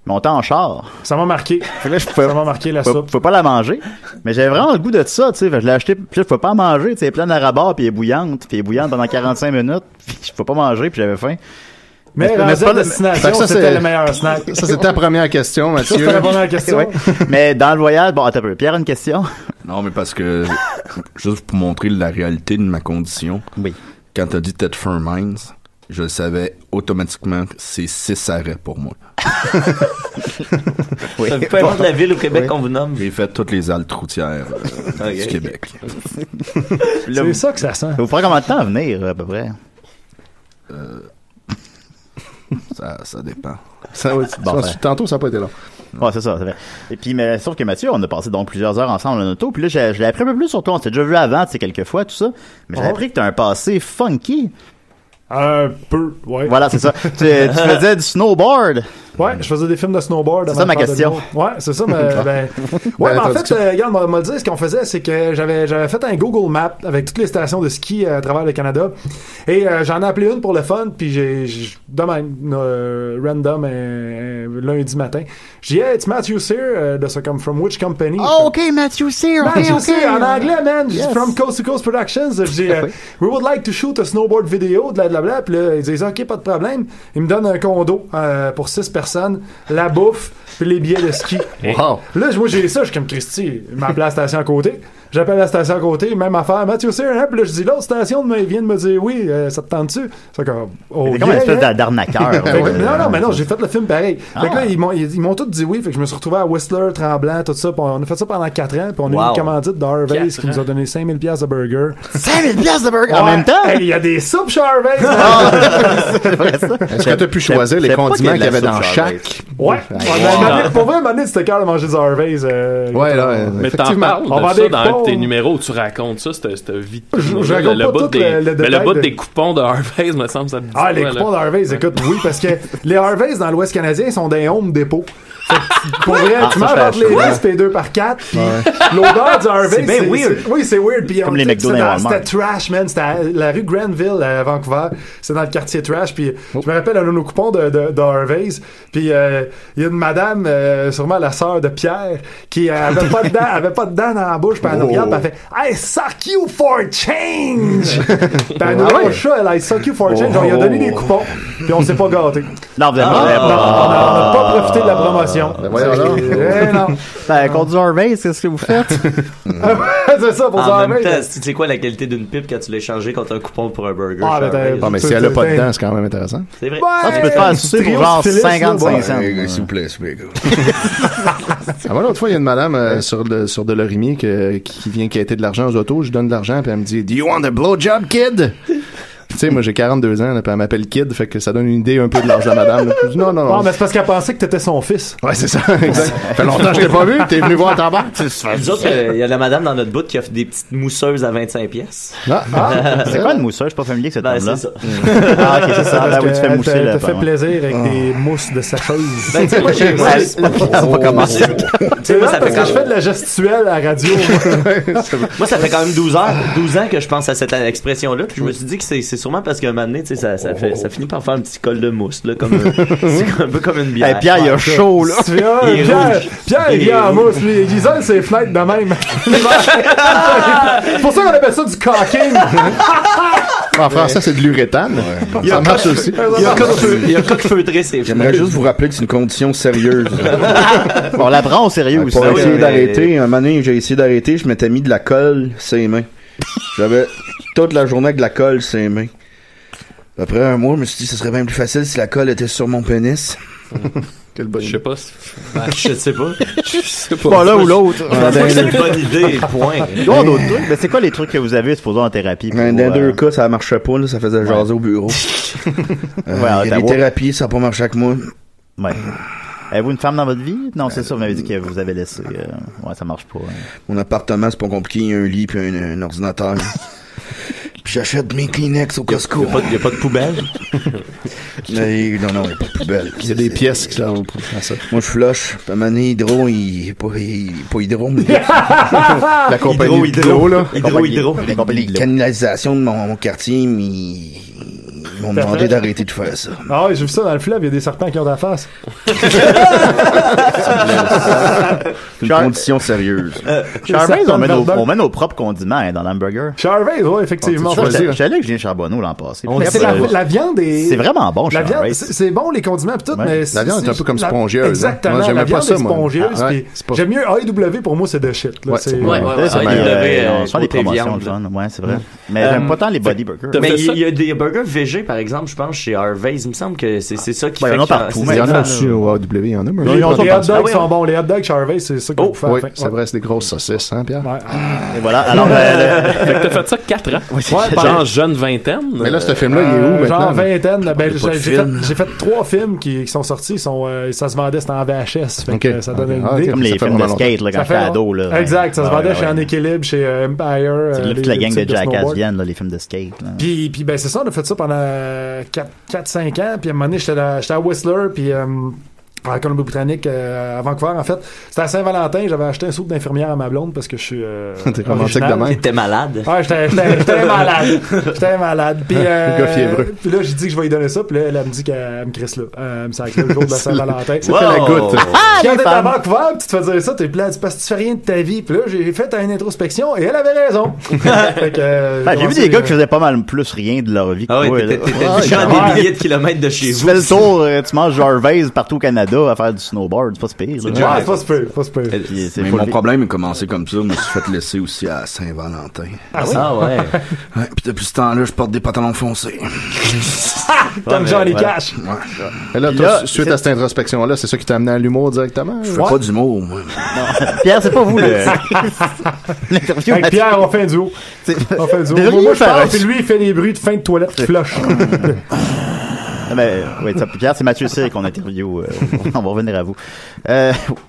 Mais on était en char. Ça m'a marqué. Là, Ça m'a marqué la soupe. Faut pas la manger. Mais j'avais vraiment le goût de ça, tu sais. Je l'ai acheté, puis là, je peux pas manger, tu sais. Elle est pleine de rabat, puis elle est bouillante, pendant 45 minutes. Puis je peux pas manger, puis j'avais faim. Mais pas la destination, c'était le meilleur snack. Ça, c'était ta première question, Mathieu. Ça, c'était la première question. Ouais. Mais dans le voyage, bon, attends un peu. Pierre, une question? Non, mais parce que, juste pour montrer la réalité de ma condition, oui. Quand t'as dit Ted Furman, je le savais automatiquement que c'est 6 arrêts pour moi. Oui. Peu importe la ville au Québec qu'on vous nomme. J'ai fait toutes les haltes routières du Québec. C'est ça que ça sent. Ça vous fera combien de temps à venir, à peu près? Ça dépend. Tantôt, ça n'a pas été long. Ouais, c'est ça, c'est vrai. Et puis, mais, sauf que Mathieu, on a passé donc plusieurs heures ensemble en auto, puis là, je l'ai appris un peu plus sur toi. On s'était déjà vu avant, tu sais, quelques fois, tout ça. Mais j'ai appris que t'as un passé funky. Un peu, ouais. Voilà, c'est ça. tu faisais du snowboard. Ouais, je faisais des films de snowboard. C'est ça ma question. Ouais, c'est ça. Mais en fait, regarde, m'a le dire, ce qu'on faisait, c'est que j'avais fait un Google Map avec toutes les stations de ski à travers le Canada. Et j'en ai appelé une pour le fun, puis j'ai de même, random, lundi matin. J'ai dit, hey, it's Matthew Cyr, de Come From Which Company? Oh, OK, Matthew Cyr. Matthew Cyr, en anglais, man. Yes. From Coast to Coast Productions. J'ai dit, we would like to shoot a snowboard video, blablabla. Puis là, ils disent, OK, pas de problème. Ils me donnent un condo pour 6 personnes, la bouffe, puis les billets de ski. Wow. Là, moi, j'ai ça, je suis comme Christy, m'appelle la station à côté. J'appelle la station à côté, même affaire, Matthew Cyr, hein? Puis là, je dis, l'autre station vient de me dire, oui, ça te tente-tu? C'est comme, c'est comme une espèce d'arnaqueur. Non, j'ai fait le film pareil. Fait que là, ils m'ont tous dit oui, fait que je me suis retrouvé à Whistler, Tremblant, tout ça. Puis on a fait ça pendant 4 ans, puis on a eu une commandite d'Harvey's qui nous a donné 5 000 $ de burger. 5 000 $ de burger en même temps? Il y a des soupes chez Harvey's! C'est vrai, ça. Est-ce que tu as pu choisir les condiments qu'il y avait dans chaque? Ouais. Pour vrai, à un moment donné, c'était cœur de manger du Harvey's. Ouais, là. Mais t'en parles de ça dans tes numéros, tu racontes ça, cette vie. Je raconte pas tout le détail. Mais le bout des coupons de Harvey's, me semble, ça me dit. Ah, les coupons de Harvey's, écoute, oui, parce que les Harvey's dans l'Ouest canadien, ils sont des Home Depot. Pour vrai, tu manges entre les listes et 2 par 4, puis l'odeur du Harvey's, c'est bien weird. Oui, c'est weird. Puis comme les McDo dans Walmart. C'était trash, man. C'était à la rue Granville à Vancouver. C'était dans le quartier trash. Puis je me rappelle, on a nos coupons de Harvey's. Puis il y a une madame, sûrement la sœur de Pierre, qui avait pas de dents dans la bouche. Puis elle nous regarde, puis elle fait, I suck you for change. Puis elle nous dit, chat, elle, I suck you for change. On lui a donné des coupons, puis on s'est pas gâtés. Non, vous avez on n'a pas profité de la promotion. Contre du Harvey's, qu'est-ce que vous faites? C'est ça, pour en même temps, Harvey's. tu sais quoi la qualité d'une pipe quand tu l'as échangé contre un coupon pour un burger? Mais si elle a pas de dents, c'est quand même intéressant. C'est vrai. Tu peux te faire sucer pour genre 55 cents. S'il vous plaît, gars. Moi, l'autre fois, il y a une madame sur de Lorimier qui vient quêter de l'argent aux autos. Je donne de l'argent, puis elle me dit, Do you want a blowjob, kid? Tu sais, moi j'ai 42 ans, là, puis elle m'appelle Kid, fait que ça donne une idée un peu de l'âge de madame. Là. Je dis, non. Non, mais c'est parce qu'elle pensait que t'étais son fils. Ouais, c'est ça, exact. Ça fait longtemps que je l'ai pas vu, t'es venu voir ta barre. Nous autres, il y a la madame dans notre bout qui offre des petites mousseuses à 25 pièces. C'est quoi une mousseuse? Je suis pas familier avec cette terme-là. C'est ça. Ah, ok, c'est ça. Là, oui, tu fais mousser là. Ça fait plaisir avec des mousses de sacheuse. Ben, tu sais, moi, On va commencer. C'est vrai parce que je fais de la gestuelle à la radio. Moi, ça fait quand même 12 ans que je pense à cette expression-là, puis je me suis dit que c'est sûrement parce qu'à un moment donné, tu sais, ça finit par faire un petit col de mousse, là, comme c'est un peu comme une bière. Hey, Pierre, il a chaud, là. Pierre, il vient en mousse, lui. Il isole ses fenêtres de même. C'est pour ça qu'on appelle ça du caulking. En français, c'est de l'uréthane. Ça marche aussi. Il a coque-feutré ses fenêtres. J'aimerais juste vous rappeler que c'est une condition sérieuse. On la prend au sérieux aussi. Pour essayer d'arrêter, un moment donné, j'ai essayé d'arrêter, je m'étais mis de la colle sur les mains. J'avais toute la journée avec de la colle sur les mains. Après un mois, je me suis dit que ce serait bien plus facile si la colle était sur mon pénis. Quelle bonne idée. Je sais pas. Pas l'un ou l'autre. C'est une bonne idée, point. Il doit y avoir d'autres trucs. Mais c'est quoi les trucs que vous avez supposés en thérapie? Dans deux cas, ça marchait pas, là, ça faisait jaser au bureau. Il y a des thérapies, ça n'a pas marché avec moi. Ouais. Avez-vous une femme dans votre vie? Non, c'est ça, vous m'avez dit que vous avez laissé. Ouais, ça marche pas. Mon appartement, c'est pas compliqué, il y a un lit puis un ordinateur. Puis j'achète mes Kleenex au Costco. Il y a pas de poubelle? Mais, non, il n'y a pas de poubelle. Il y a des pièces qui sont pour faire ça. Moi, je flush. Puis à un moment donné, Hydro, il est pas Hydro, mais... La compagnie Hydro, là. Hydro. Les canalisations de mon quartier, ils m'ont demandé d'arrêter de faire ça. Ah oui, j'ai vu ça dans le fleuve, il y a des serpents qui ont de la face. C'est une condition sérieuse. Chez Harvey's, on met nos propres condiments dans l'hamburger. Chez Harvey's, oui, effectivement. J'étais allé avec Julien Charbonneau l'an passé. La viande est... C'est vraiment bon chez Harvey's. C'est bon, les condiments et tout, mais... La viande est un peu comme spongieuse. Exactement, la viande est spongieuse. J'aime mieux AEW, pour moi, c'est de shit. On se fait des promotions, le fun. Ouais, c'est vrai. Mais j'aime pas tant les body burgers. Mais il y a des burgers végé, par exemple, je pense, chez Harvey's. Il me semble que c'est ça qui fait il y en a partout. Il y en a aussi au AW, il y en a. Les hot dogs sont bons. Les hot dogs chez Harvey's, c'est ça qu'on fait. Oui, c'est vrai, c'est des grosses saucisses, hein, Pierre? Et voilà. Alors, fait que t'as fait ça 4 ans. Oui, Genre jeune vingtaine. Mais là, ce film-là, il est où maintenant? Genre vingtaine. Ben, j'ai fait 3 films qui sont sortis. Ça se vendait, c'était en VHS. Fait que ça donne une idée. comme les films de skate, là, quand j'étais ado, là. Exact. Ça se vendait chez En Équilibre, chez Empire. C'est là toute la gang de Jackass viennent, là, les films de skate. Puis ben c'est ça, on a fait ça pendant 4-5 ans. Puis à un moment donné, j'étais à Whistler, puis à Colombie-Britannique, à Vancouver, en fait. C'était à Saint-Valentin, j'avais acheté un soupe d'infirmière à ma blonde parce que je suis t'es romantique de même. T'étais malade. Ouais, j'étais malade. J'étais malade. Puis puis là, j'ai dit que je vais lui donner ça, puis là, elle me dit qu'elle me crisse là. Elle me sacre le jour de la Saint-Valentin. C'était la goutte. Quand t'es à Vancouver, tu te fais dire ça, t'es plein, parce que tu fais rien de ta vie. Puis là, j'ai fait une introspection et elle avait raison. Fait que, j'ai vu des gars qui faisaient pas mal plus rien de leur vie que Ah oui, toi. t'étais genre des milliers de kilomètres de chez vous. Tu fais le tour, tu manges Harvey's partout au Canada à faire du snowboard, c'est pas si pire. C'est pas si pire. Mais mon problème est commencé comme ça. Je me suis fait laisser aussi à Saint-Valentin. Ah ouais. Puis depuis ce temps-là, je porte des pantalons foncés. Comme Johnny Cash. Et là, toi, suite à cette introspection-là, c'est ça qui t'a amené à l'humour directement? Je fais pas d'humour, moi. Pierre, c'est pas vous, l'interview. Avec Pierre, on fait un duo. Moi, je parle, puis lui, il fait des bruits de fin de toilette qui flush. Mais, oui, Pierre, c'est Mathieu Cyr qu'on interview. On va revenir à vous.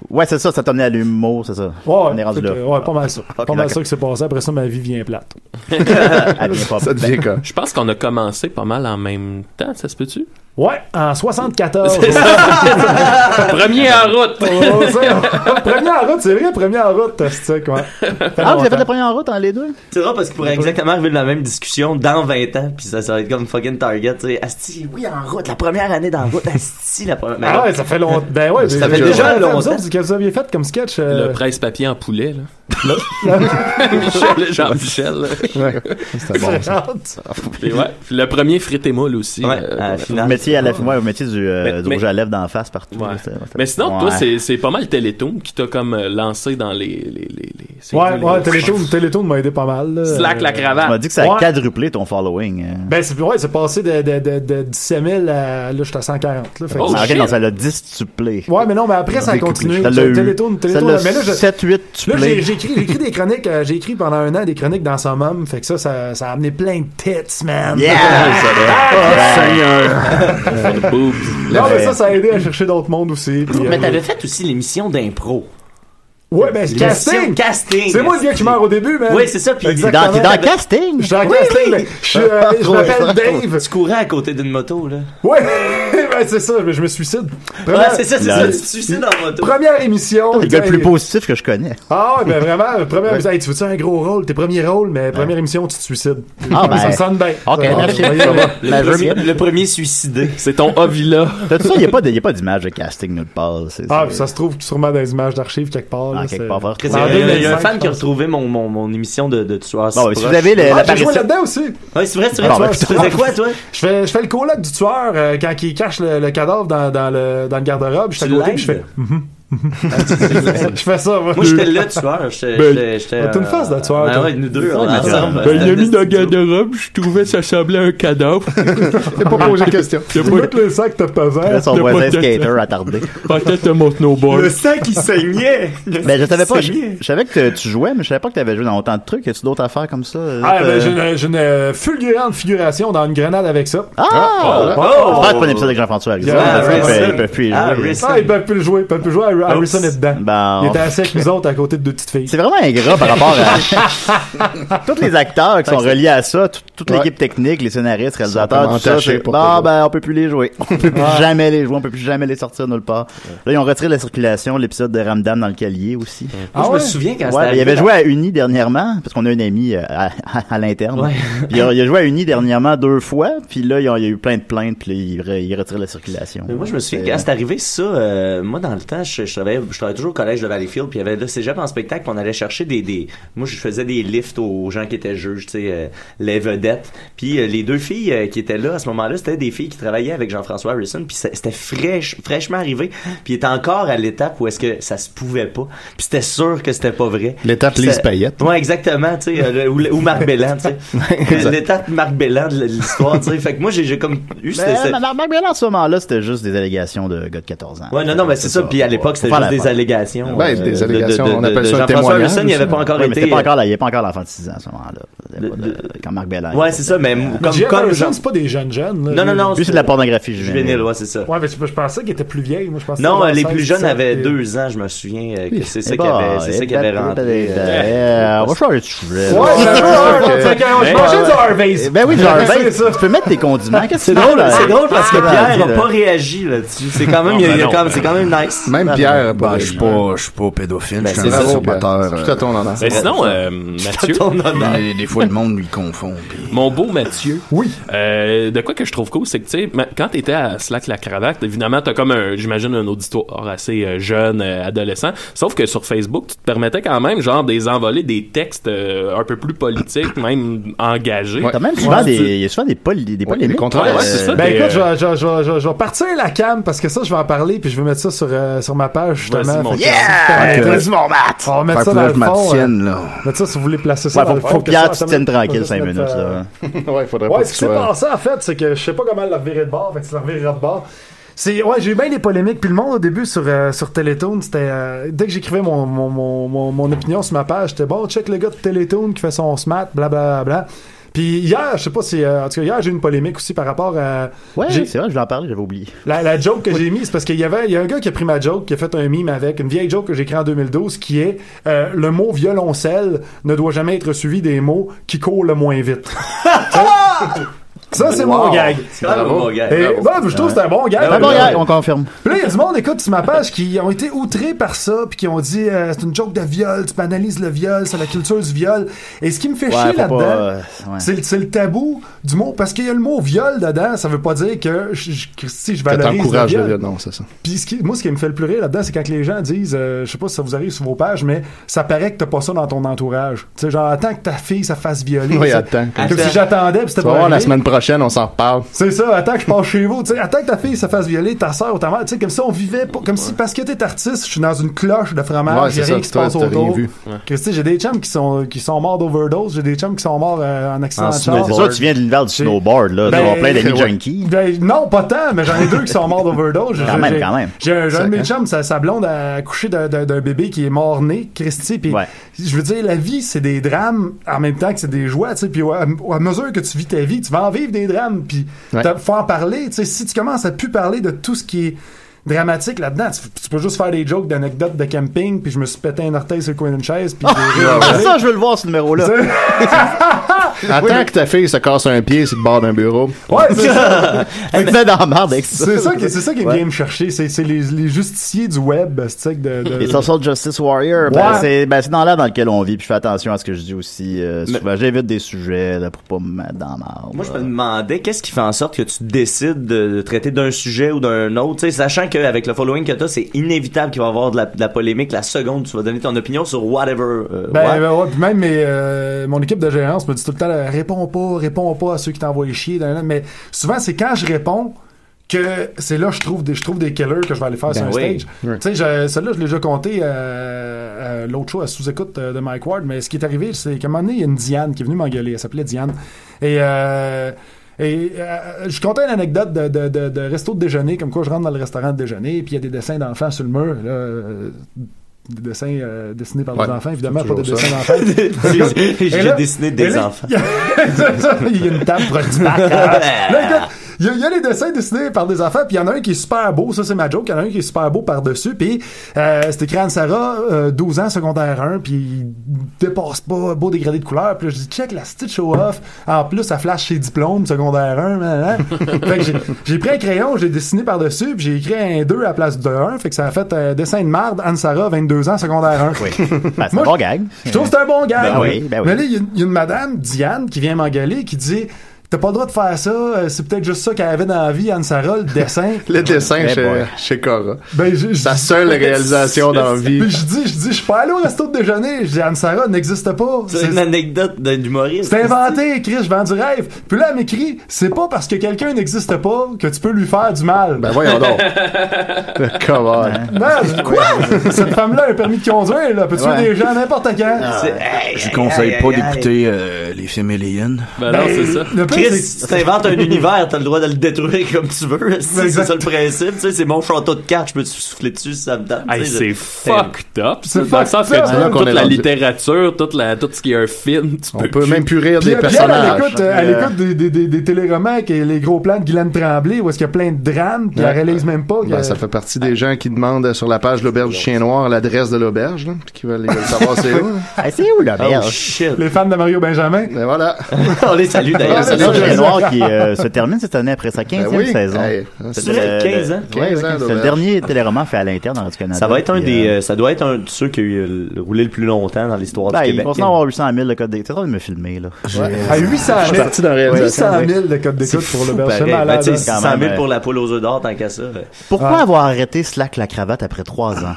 Ouais, c'est ça t'a amené à l'humour, c'est ça. Ouais, on est rendu là. Ouais, pas mal ça. Pas mal ça qui s'est passé. Après ça, ma vie vient plate. Ça devient quoi? Je pense qu'on a commencé pas mal en même temps, ça se peut-tu? Ouais, en 74. C'est ça. Premier en route. Premier en route, c'est vrai, premier en route, c'est quoi. Vous avez fait le premier en route, les deux? C'est drôle parce qu'il pourrait exactement arriver de la même discussion dans 20 ans, puis ça va être comme fucking Target, tu sais. Asti, oui, en route, la première année dans route, Asti, la première. Ah ouais, ça fait longtemps. Ben ouais, ça fait déjà longtemps. Ce que vous aviez fait comme sketch. Le presse-papier en poulet, là. Jean-Michel. Ouais, c'était bon. Puis le premier frites et moules aussi. Ouais, vous mettiez du rouge à lèvres d'en face partout. Ouais. Mais sinon, toi, c'est pas mal Télétoon qui t'a comme lancé dans les Télétoon m'a aidé pas mal. Slack la cravate. On m'a dit que ça a quadruplé ton following. Ben, c'est passé de 17 000 à, là, j'étais à 140, là. Non, ça l'a 10 tuplé. Ouais, mais non, mais après, ça a continué. Télétoon, mais là, 7-8 tuplé. Là, j'ai écrit des chroniques, j'ai écrit pendant un an des chroniques dans Summum, fait que ça a amené plein de tits, man. Yeah! Non, mais ça a aidé à chercher d'autres mondes aussi. Mais t'avais fait aussi l'émission d'impro. Ouais, ben, casting! C'est moi le gars qui meurt au début, man! Oui, c'est ça, pis t'es dans casting! Je suis dans casting! Je m'appelle Dave! Tu courais à côté d'une moto, là. Ouais! Ben, c'est ça, je me suicide. Ouais, c'est ça, tu te suicides en moto. Première émission. Le gars le plus positif que je connais. Ah ouais, ben vraiment, première émission. Hey, tu veux-tu un gros rôle? Tes premiers rôles, mais première émission, tu te suicides. Ah ben. Ça sonne bien. Ok, merci. Le premier suicidé. C'est ton Ovila. T'as-tu ça? Il n'y a pas d'image de casting nulle part. Ah, ça se trouve sûrement dans les images d'archives quelque part. Quelque part. Il y a un fan qui a retrouvé mon émission de tueur. Bon, si vous avez j'ai joué là-dedans aussi. Ouais, c'est vrai. Tu faisais quoi, toi? Je fais le coloc du tueur quand il cache le cadavre dans le garde-robe. Je suis à côté, je fais. Je fais ça, moi. Moi, j'étais le tueur. T'as une face de tueur. Ah ouais, nous deux, ensemble. Il a mis dans le garde-robe, je trouvais ça semblait un cadavre. T'as pas posé de question. Tu peux mettre le sac que t'as pesé. Son voisin skater attardé. Peut-être mon snowboard. Le sac, il saignait. Ben, je savais pas. Je savais que tu jouais, mais je savais pas que t'avais joué dans autant de trucs. As-tu d'autres affaires comme ça? Ah, ben, j'ai une fulgurante figuration dans une grenade avec ça. Ah! J'espère que pas un épisode de Grand Fantasy avec ça. Ils peuvent plus y jouer. Ils peuvent plus le jouer. Ils peuvent plus jouer. Harrison est dedans. Bon. Il était assis avec nous autres à côté de deux petites filles. C'est vraiment ingrat par rapport à tous les acteurs qui sont reliés à ça, toute l'équipe technique, les scénaristes, réalisateurs, tout ça. On peut plus les jouer. On peut plus jamais les jouer. On peut plus jamais les sortir nulle part. Là, ils ont retiré de la circulation l'épisode de Ramdam dans le Calier aussi. Je me souviens quand c'était. Il avait joué à Uni dernièrement, parce qu'on a un ami à l'interne. Ouais. Puis il a joué à Uni dernièrement 2 fois, puis là, il y a eu plein de plaintes, puis il retire la circulation. Mais moi, je me souviens quand c'est arrivé ça, moi, dans le temps, je je travaillais toujours au collège de Valleyfield, puis il y avait le cégep en spectacle, puis on allait chercher moi je faisais des lifts aux gens qui étaient juges, tu sais, les vedettes. Puis les deux filles qui étaient là à ce moment-là, c'était des filles qui travaillaient avec Jean-François Harrison, puis c'était fraîchement arrivé, puis il était encore à l'étape où est-ce que ça se pouvait pas, puis c'était sûr que c'était pas vrai. L'étape Lise Payette. Ouais, exactement, tu sais, ou Marc Belland, tu sais. L'étape Marc Belland de l'histoire, tu sais. Fait que moi j'ai comme eu Marc Belland à ce moment-là, c'était juste des allégations de gars de 14 ans. Ouais, non, mais c'est ça. Puis à l'époque, c'était juste des allégations. Ouais, des allégations. On appelle ça un Jean-François Harrison, il avait pas encore été. Il n'y avait pas encore l'enfant de 6 ans à ce moment-là. Quand Marc Belland. Ouais, c'est ça, mais comme jeunes, c'est pas des jeunes. Non. Lui, c'est de la pornographie juvénile, ouais, c'est ça. Ouais, mais je pensais qu'il était plus vieille. Moi, je pensais. Non, les plus jeunes avaient 2 ans, je me souviens que c'est ça qui avait rentré. On va changer de sujet. Ouais, on va manger du Harvey's. Ben oui, du Harvey's. Tu peux mettre tes condiments. C'est drôle parce que Pierre n'a pas réagi là-dessus. C'est quand même, c'est quand même nice. Même Pierre, je suis pas pédophile, je suis un masturbateur. Tout à ton honneur. Ben sinon, Mathieu. Des fois, le monde lui confond. Mon beau Mathieu. Oui. De quoi que je trouve cool, c'est que, tu sais, quand t'étais à Slack la cravate, évidemment, t'as comme j'imagine, un auditoire assez jeune, adolescent. Sauf que sur Facebook, tu te permettais quand même, genre, des envoler des textes un peu plus politiques, même engagés. T'as même souvent il y a souvent des polémiques. Ouais, c'est ça. Ben écoute, je vais partir la cam parce que ça, je vais en parler puis je vais mettre ça sur ma page justement. Vas-y mon Matt! On va mettre ça dans le fond. Mettre ça si vous voulez placer ça dans le fond. Faut que Pierre, tu tiennes tranquille 5 minutes, là. Ouais, faudrait pas que ce qui s'est passé, en fait, c'est que je sais pas comment le revirer de bord, fait que tu le revireras de bord. J'ai eu bien des polémiques, puis le monde au début sur Télétoon, c'était dès que j'écrivais mon opinion sur ma page, c'était bon, check le gars de Télétoon qui fait son smat, blablabla. Puis hier, je sais pas si en tout cas hier j'ai eu une polémique aussi par rapport à c'est vrai, je voulais en parler, j'avais oublié. La joke que j'ai mise, c'est parce qu'il y a un gars qui a pris ma joke, qui a fait un meme avec une vieille joke que j'ai écrite en 2012 qui est le mot violoncelle ne doit jamais être suivi des mots qui courent le moins vite. Ça, c'est mon gag. C'est un bon gag. Je trouve que c'est un bon gag. Un bon gag, on confirme. Puis là, il y a du monde, écoute, sur ma page, qui ont été outrés par ça, puis qui ont dit c'est une joke de viol, tu banalises le viol, c'est la culture du viol. Et ce qui me fait chier là-dedans, c'est le tabou du mot, parce qu'il y a le mot viol dedans, ça veut pas dire que si je valorise le viol. Non, c'est ça. Puis ce qui me fait le plus rire là-dedans, c'est quand les gens disent, je sais pas si ça vous arrive sur vos pages, mais ça paraît que t'as pas ça dans ton entourage. Tu sais, genre, attends que ta fille se fasse violer. Oui, attends. Comme si j'attendais, puis c'était pas la semaine prochaine, on s'en reparle. C'est ça, attends que je passe chez vous, tu sais, attends que ta fille se fasse violer, ta soeur ou ta mère, tu sais, comme si on vivait, comme si parce que t'es artiste, je suis dans une cloche de fromage, j'ai rien qui se passe autour. J'ai des chums qui sont morts d'overdose, j'ai des chums qui sont morts en accident de char. C'est ça, tu viens de l'univers du snowboard, là, tu as plein d'amis junkies. Non, pas tant, mais j'en ai 2 qui sont morts d'overdose. Quand même. J'ai un de mes chums, sa blonde a accouché d'un bébé qui est mort-né, Christy, puis je veux dire, la vie, c'est des drames en même temps que c'est des joies, tu sais, puis à mesure que tu vis ta vie, tu vas en vivre des drames, puis faut en parler, tu sais, si tu commences à plus parler de tout ce qui est dramatique là-dedans, tu peux juste faire des jokes d'anecdotes de camping, puis je me suis pété un orteil sur le coin d'une chaise, puis ça, je veux le voir, ce numéro-là. Attends que ta fille se casse un pied sur le bord d'un bureau. Ouais, c'est ça. Elle te met dans la merde avec ça. C'est ça qui vient me chercher. C'est les justiciers du web, Les social justice warriors. C'est dans l'air dans lequel on vit, puis je fais attention à ce que je dis aussi. Souvent, j'évite des sujets là, pour pas me mettre dans la merde. Moi, je me demandais, qu'est-ce qui fait en sorte que tu décides de traiter d'un sujet ou d'un autre, tu sais, sachant qu'avec le following que t'as, c'est inévitable qu'il va y avoir de la polémique la seconde où tu vas donner ton opinion sur whatever. Puis même mon équipe de gérance me dit tout le temps, réponds pas à ceux qui t'envoient chier. Mais souvent, c'est quand je réponds que c'est là je trouve des killers que je vais aller faire sur un stage. Tu sais, celle-là, je l'ai déjà compté l'autre show à sous-écoute de Mike Ward, mais ce qui est arrivé, c'est qu'à un moment donné, il y a une Diane qui est venue m'engueuler. Elle s'appelait Diane. Et je comptais une anecdote de resto de déjeuner, comme quoi je rentre dans le restaurant de déjeuner, puis il y a des dessins d'enfants sur le mur, là, des dessins dessinés par des enfants, évidemment, pas des dessins d'enfants. J'ai dessiné des enfants. Il y a une table proche du bac. Il y a les dessins dessinés par des enfants, puis il y en a un qui est super beau, ça c'est ma joke, il y en a un qui est super beau par-dessus, puis c'est écrit Anne-Sara, 12 ans, secondaire 1, puis il dépasse pas, beau dégradé de couleur, puis là je dis check la stitch show-off, en plus ça flash ses diplômes, secondaire 1, fait que j'ai pris un crayon, j'ai dessiné par-dessus, puis j'ai écrit un 2 à la place de 1, fait que ça a fait dessin de marde, Anne-Sara, 22 ans, secondaire 1. Oui. C'est un bon gag. Je trouve que c'est un bon gag. Ben oui. Mais là, il y a une madame, Diane, qui vient m'engueuler, qui dit t'as pas le droit de faire ça, c'est peut-être juste ça qu'elle avait dans la vie, Anne-Sara, le dessin. Le dessin chez Cora. Ben, sa seule réalisation dans la vie. Puis je dis, je suis pas allé au resto de déjeuner. Je dis, Anne-Sara n'existe pas. C'est une anecdote d'un humoriste. C'est inventé, Chris, je vends du rêve. Puis là, elle m'écrit, c'est pas parce que quelqu'un n'existe pas que tu peux lui faire du mal. Ben voyons donc. Comment? Non, quoi? Cette femme-là a un permis de conduire, là, peut tuer des gens n'importe quand. Je conseille pas d'écouter les films Alien. Ben non, c'est ça. Chris, si t'inventes un univers, t'as le droit de le détruire comme tu veux. C'est ça le principe. Tu sais, c'est mon château de cartes, je peux te souffler dessus si ça me donne. Hey, c'est fucked up. C'est dans le sens que toute la rendu. littérature, tout ce qui est un film, on peut même plus rire des personnages. Elle écoute des téléromans avec les gros plans de Guylaine Tremblay où est-ce qu'il y a plein de drames puis elle réalise même pas. Ben, ça fait partie des gens qui demandent sur la page L'Auberge du Chien Noir l'adresse de l'auberge, là, puis qui veulent savoir c'est où. C'est où l'auberge? Oh shit. Les fans de Mario Benjamin. Ben voilà. On les salue d'ailleurs. C'est le Chien Noir qui se termine cette année après sa 15e saison. C'est vrai, 15 ans. 15 ans. C'est le dernier téléroman fait à l'interne dans Radio-Canada. Ça va être ça doit être un de ceux qui a eu roulé le plus longtemps dans l'histoire du Québec. Il continue à avoir 800 000 de code d'écoute. C'est en train de me filmer, là. À 800 000. Je suis parti dans la réalisation. 800 000 de code d'écoute pour le Berger malade. 600 000 pour la poule aux œufs d'or, tant qu'à ça. Pourquoi avoir arrêté Slack la cravate après 3 ans?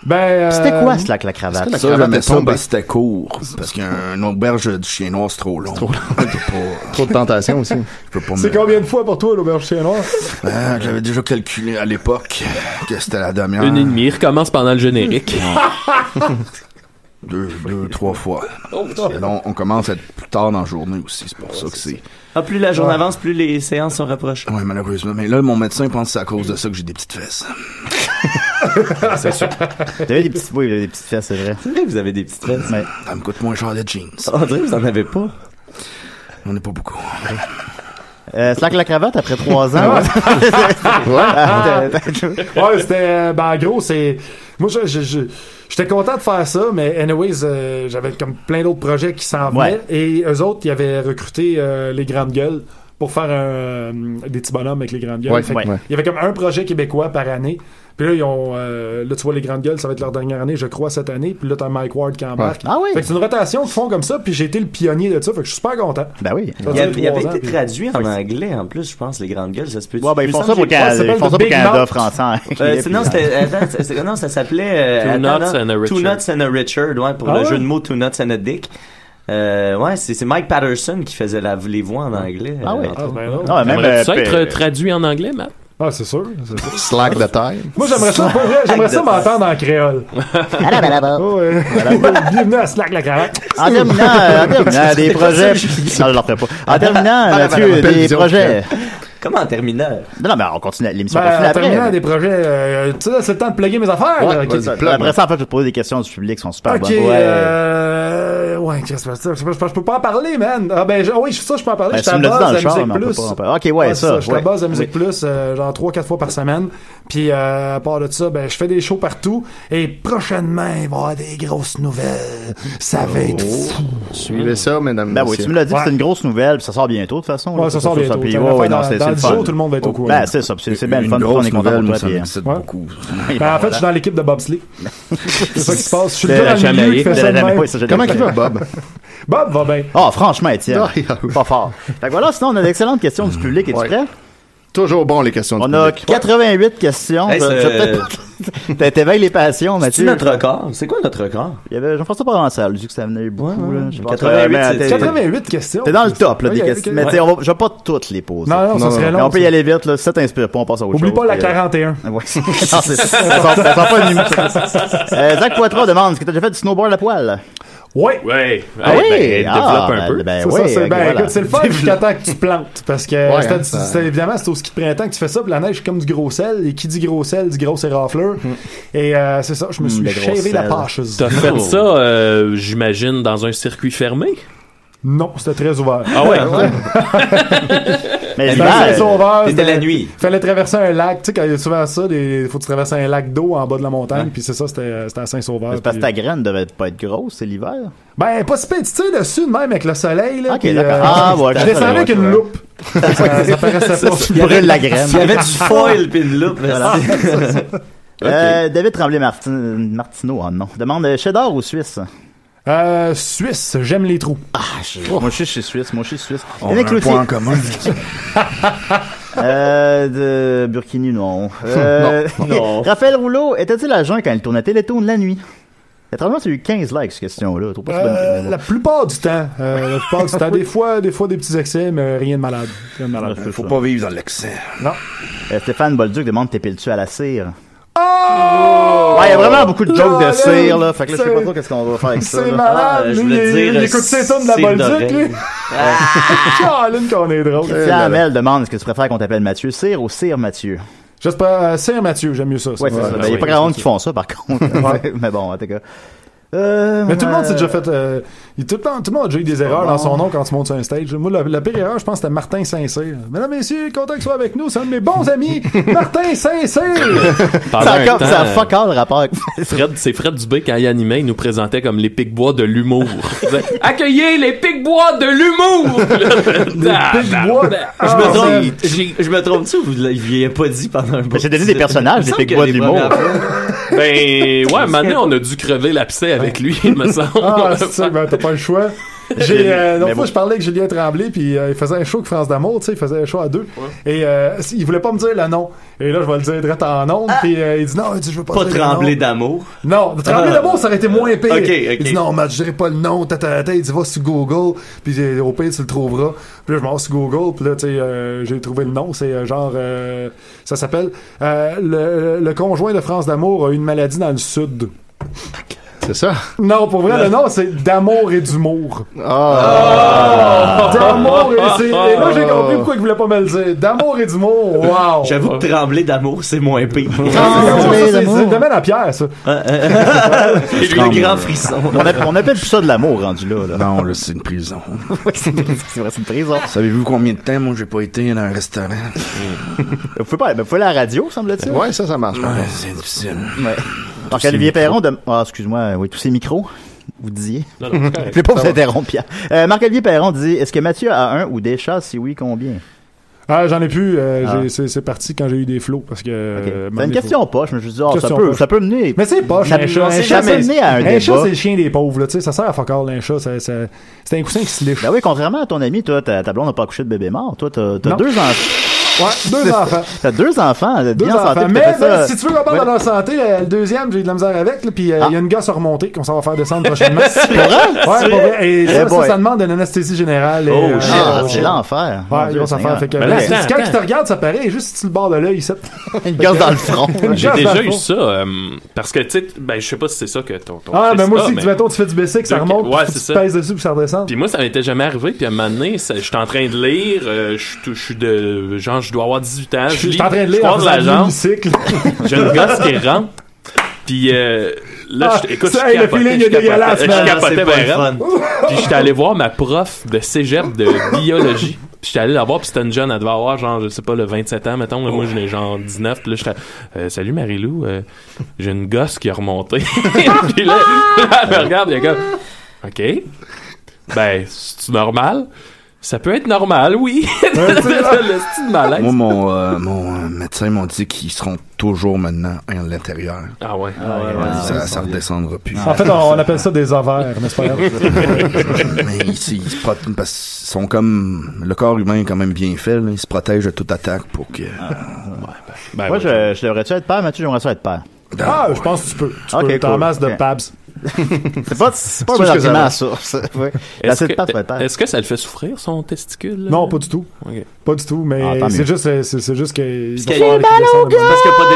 Ben, c'était quoi Slack la cravate? Ça, je mets ça, c'était court. Parce qu'un auberge du Chien Noir, c'est trop long. Trop de tentation aussi. C'est combien de fois pour toi l'auberge du Chien Noir? J'avais déjà calculé à l'époque que c'était la demi-heure. 1,5. Il recommence pendant le générique. 2, 3 fois. Et là, on commence à être plus tard dans la journée aussi. C'est pour ça que c'est... plus la journée avance, plus les séances sont rapprochées. Ouais, malheureusement. Mais là, mon médecin pense que c'est à cause de ça que j'ai des petites fesses. C'est sûr. T'avais des petites, des petites fesses, c'est vrai. C'est vrai que vous avez des petites fesses. Mais... Ça me coûte moins cher de jeans. On dirait que vous en avez pas. On n'est pas beaucoup. Slack la cravate après 3 ans. Ouais, c'était... en gros, c'est... Moi, j'étais content de faire ça, mais anyways, j'avais comme plein d'autres projets qui s'en venaient. Et eux autres, ils avaient recruté les grandes gueules pour faire des petits bonhommes avec les grandes gueules. Il y avait comme un projet québécois par année. Puis là, ils ont... là, tu vois, les grandes gueules, ça va être leur dernière année, je crois, cette année. Puis là, t'as Mike Ward qui embarque. Ah oui? Fait que c'est une rotation qu'ils font comme ça, puis j'ai été le pionnier de ça, fait que je suis super content. Ben oui. Il avait été traduit en anglais, en plus, je pense, les grandes gueules, ça se peut... Ouais, ben ils font ça pour Canada français. Non, ça s'appelait... Two Nuts and a Richard, ouais, pour le jeu de mots Two Nuts and a Dick. Ouais, c'est Mike Patterson qui faisait les voix en anglais. Ah oui. J'aimerais ça être traduit en anglais, Matt? Ah, c'est sûr. Slack the time. Moi, j'aimerais ça m'entendre en créole. Bienvenue à Slack la cravate. En terminant, des projets... Non, je leur ferai pas. En terminant, Mathieu, des projets... Comment en terminant? Non, mais on continue l'émission. En terminant des projets, tu sais, c'est le temps de plugger mes affaires. Après ça, en fait, je vais te poser des questions du public qui sont super bonnes. Ouais, je peux pas en parler, man. Ah, ben, oui, ça, je peux en parler. Je suis à base de Musique Plus. Ok, ouais, ça. Je suis à base de Musique Plus, genre 3-4 fois par semaine. Puis, à part de ça, ben, je fais des shows partout. Et prochainement, il va y avoir des grosses nouvelles. Ça va être fou. Suivez ça, mesdames. Ben oui, tu me l'as dit, c'est une grosse nouvelle, puis ça sort bientôt, de toute façon. Ouais, ça sort bientôt. Dans 10 jours, tout le monde va être au courant. Ben, c'est ça. C'est bien le fun. On est content pour toi. Beaucoup. En fait, je suis dans l'équipe de bobsleigh. C'est ça qui se passe. Je suis le gars dans le milieu qui fait ça de même. Comment il va, Bob? Bob va bien. Ah, franchement, Étienne. Pas fort. Fait que voilà, sinon, on a d'excellentes questions du public. Es-tu prêt? Toujours bon, les questions du public. On a 88 questions. T'éveilles les passions, Mathieu. C'est notre record. C'est quoi notre record? Il y avait Jean-François Provençal, dit que ça venait beaucoup. 88 questions. T'es dans le top, là, des questions. Mais tu sais, je vais pas toutes les poser. Non, ça serait long. On peut y aller vite, là. Si ça t'inspire pas, on passe à autre chose. Oublie pas la 41. Ouais. Ça sort pas de numéro. Zach Poitras demande, est-ce que t'as déjà fait du snowboard à poil? Oui. Ouais. Ah oui. Développe un peu. Écoute, c'est le fun jusqu'à temps que tu plantes. Parce que évidemment, c'est au ski de printemps que tu fais ça, puis la neige, c'est comme du gros sel. Et qui dit gros sel, dit gros érafleur. Et c'est ça, je me suis shavé la pâcheuse. T'as fait ça, j'imagine, dans un circuit fermé? Non, c'était très ouvert. Ah ouais? Mais c'était la nuit. Fallait traverser un lac. Tu sais, quand il y a souvent ça, faut que tu traverses un lac d'eau en bas de la montagne. Puis c'est ça, c'était à Saint-Sauveur. C'est parce que ta graine devait pas être grosse, c'est l'hiver. Ben, pas si tu tires dessus de même avec le soleil. Là, ok, d'accord. Je descendais avec une loupe. Ça paraissait pas. Tu brûles la graine. Il y avait du foil puis une loupe. David Tremblay-Martineau, demande cheddar ou suisse? Suisse, j'aime les trous. Moi, je suis suisse. On a un point en commun. De Burkini, non. Non. Raphaël Rouleau, était-il à jeun quand il tournait Télétoon la nuit? Étrangement, c'est eu 15 likes, cette question-là. Je trouve pas que c'est bonne. La plupart du temps. Des fois, des petits excès, mais rien de malade. Faut pas vivre dans l'excès. Non. Stéphane Bolduc demande t'épiles-tu à la cire? Oh! Ouais, il y a vraiment beaucoup de jokes de cire, là. Fait que là, je sais pas trop qu'est-ce qu'on va faire avec ça. C'est là. malade. je Lui, voulais dire, il écoute ses tonnes de la cire Bolduc, lui. d'oreille. Caroline, qu'on est drôle. Amel demande est-ce que tu préfères qu'on t'appelle Mathieu Cire ou Cire Mathieu? J'espère, Cire Mathieu, j'aime mieux ça. Ouais, c'est ça. Il y a pas grand monde qui font ça, par contre. Mais bon, en tout cas. Mais tout le monde s'est déjà fait. Tout le monde a déjà eu des erreurs dans son nom quand tu montes sur un stage. Moi, la pire erreur, je pense, c'était Martin Saint-Cyr. Mesdames, messieurs, content qu'il soit avec nous. C'est un de mes bons amis, Martin Saint-Cyr. Ça a fuck all rapport avec c'est Fred Dubé, quand il animait, il nous présentait comme les Pic-Bois de l'humour. Accueillez les Pic-Bois de l'humour! Je me trompe-tu ou vous l'aviez pas dit pendant un bout? J'ai donné des personnages des Pic-Bois de l'humour. Ouais, maintenant, on a dû crever l'abcès avec lui, il me semble. Ah, c'est ça, ben, t'as pas le choix. L'autre fois, je parlais avec Julien Tremblay, puis il faisait un show avec France d'Amour, tu sais, il faisait un show à deux. Ouais. Et il voulait pas me dire le nom. Et là, je vais le dire direct en ondes, puis il dit non, je veux pas dire Tremblay le nom. d'amour. Non, Tremblay d'amour, ça aurait été moins pire. Okay. Il dit non, Matt, je dirais pas le nom, il dit va sur Google, puis au pire, tu le trouveras. Puis là, je m'en vais sur Google, puis là, tu sais, j'ai trouvé le nom, c'est ça s'appelle le conjoint de France d'Amour a une maladie dans le sud. C'est ça? Non, pour vrai, le nom, c'est D'amour et d'humour. D'amour et là, j'ai compris pourquoi il voulait pas me le dire. D'amour et d'humour, wow! J'avoue que Trembler d'amour, c'est moins pire. C'est le domaine à Pierre, ça. Le grand frisson. On appelle plus ça de l'amour, rendu là. Non, là, c'est une prison. Oui, c'est vrai, c'est une prison. Savez-vous combien de temps, moi, j'ai pas été dans un restaurant? Vous pouvez aller à la radio, semble-t-il? Ouais, ça marche. Ouais, c'est difficile. Ouais. Donc, Olivier Perron excuse-moi, oui, tous ces micros, vous disiez. Non, je ne vais pas vous interrompre, Pierre. Marc-Olivier Perron dit, est-ce que Mathieu a un ou des chats? Si oui, combien? J'en ai plus. C'est parti quand j'ai eu des flots, parce que... C'est une question poche, mais je me suis dit, ça peut mener... Mais c'est poche, un chat. Ça peut mener à un débat. Un chat, c'est le chien des pauvres, là, tu sais, ça sert à fuck all, un chat, c'est un coussin qui se liche. Ben oui, contrairement à ton ami, toi, ta blonde n'a pas accouché de bébé mort. Toi, t'as 2 enfants. Ouais, 2 enfants. T'as 2 enfants, bien en santé. Mais si tu veux qu'on parle de leur santé, le deuxième, j'ai eu de la misère avec, puis il y a une gosse à remonter qu'on s'en va faire descendre prochainement. C'est pour vrai? Ouais, pour vrai. Et ça demande une anesthésie générale. C'est l'enfer. Ouais, grosse affaire. Fait que quand il te regarde, ça paraît, juste si tu le bords de l'œil, il une gosse dans le front. J'ai déjà eu ça, parce que, tu sais, je sais pas si c'est ça que ton mais moi aussi, mettons, tu fais du BC, que ça remonte, tu pèses dessus, puis ça redescend. Puis moi, ça m'était jamais arrivé, puis à un moment donné, j'étais en train de lire, je dois avoir 18 ans. Je suis en train de lire en cycle. J'ai une gosse qui rentre. Puis là, écoute, le feeling est dégueulasse, je capotais bien. Puis j'étais allé voir ma prof de cégep de biologie. Puis j'étais allé la voir, puis c'était une jeune, elle devait avoir genre, je sais pas, 27 ans, mettons. Moi, j'en ai genre 19. Puis là, j'étais salut Marie-Lou, j'ai une gosse qui a remonté. Puis là, elle me regarde, il y a comme, OK. Ben, c'est normal. Ça peut être normal, oui. Le style de malaise. Moi, mon médecin m'a dit qu'ils seront toujours maintenant à l'intérieur. Ah ouais. Ça redescendra plus. En fait, on appelle ça des ovaires, n'est-ce pas? Mais ils se protègent parce qu'ils sont comme... Le corps humain est quand même bien fait. Là. Ils se protègent de toute attaque pour que... Moi, je devrais-tu être père, Mathieu? J'aimerais ça être père. Je pense que tu peux. Tu peux. T'en masse de pabs. C'est pas un argument à source. Est-ce que ça le fait souffrir, son testicule? Non, pas du tout. Okay. Pas du tout, mais c'est juste que... Parce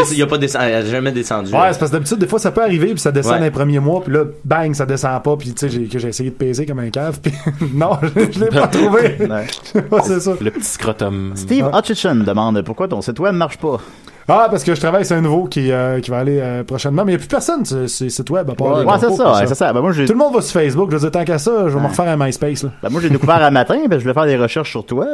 qu'il n'y a pas jamais descendu. Ouais, c'est parce que d'habitude, des fois, ça peut arriver, puis ça descend dans les premiers mois, puis là, bang, ça descend pas, puis tu sais, j'ai essayé de peser comme un cave, puis non, je l'ai pas trouvé. C'est ça. Le petit scrotum. Steve Hutchinson demande pourquoi ton site web marche pas. Parce que je travaille sur un nouveau qui va aller prochainement, mais il n'y a plus personne sur ces sites web à part c'est ça. Ben, moi, tout le monde va sur Facebook. Je veux dire, tant qu'à ça, je vais me refaire un MySpace. Là. Ben, moi, j'ai découvert un matin, je voulais faire des recherches sur toi.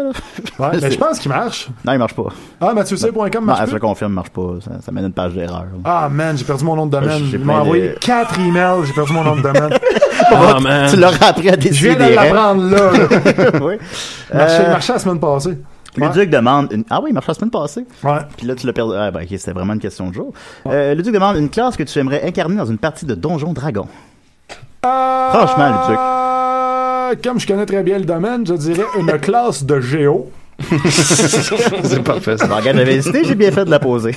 Ouais, mais je pense qu'il marche. Non, il marche pas. MathieuC.com marche pas. Je le confirme, il marche pas. Ça mène une page d'erreur. Ah, man, j'ai perdu mon nom de domaine. Ils m'ont envoyé 4 emails, j'ai perdu mon nom de domaine. Man. Tu l'auras appris à décider. Je viens de l'apprendre là. Oui. Marchait la semaine passée. Luduc demande Ah oui, il marche la semaine passée. Ouais. Puis là, tu l'as perdu. Ah, ben, ok, c'était vraiment une question de jour. Luduc demande une classe que tu aimerais incarner dans une partie de Donjon Dragon. Franchement, Luduc. Comme je connais très bien le domaine, je dirais une classe de géo. C'est parfait. Ça. Regarde, j'avais hésité, j'ai bien fait de la poser.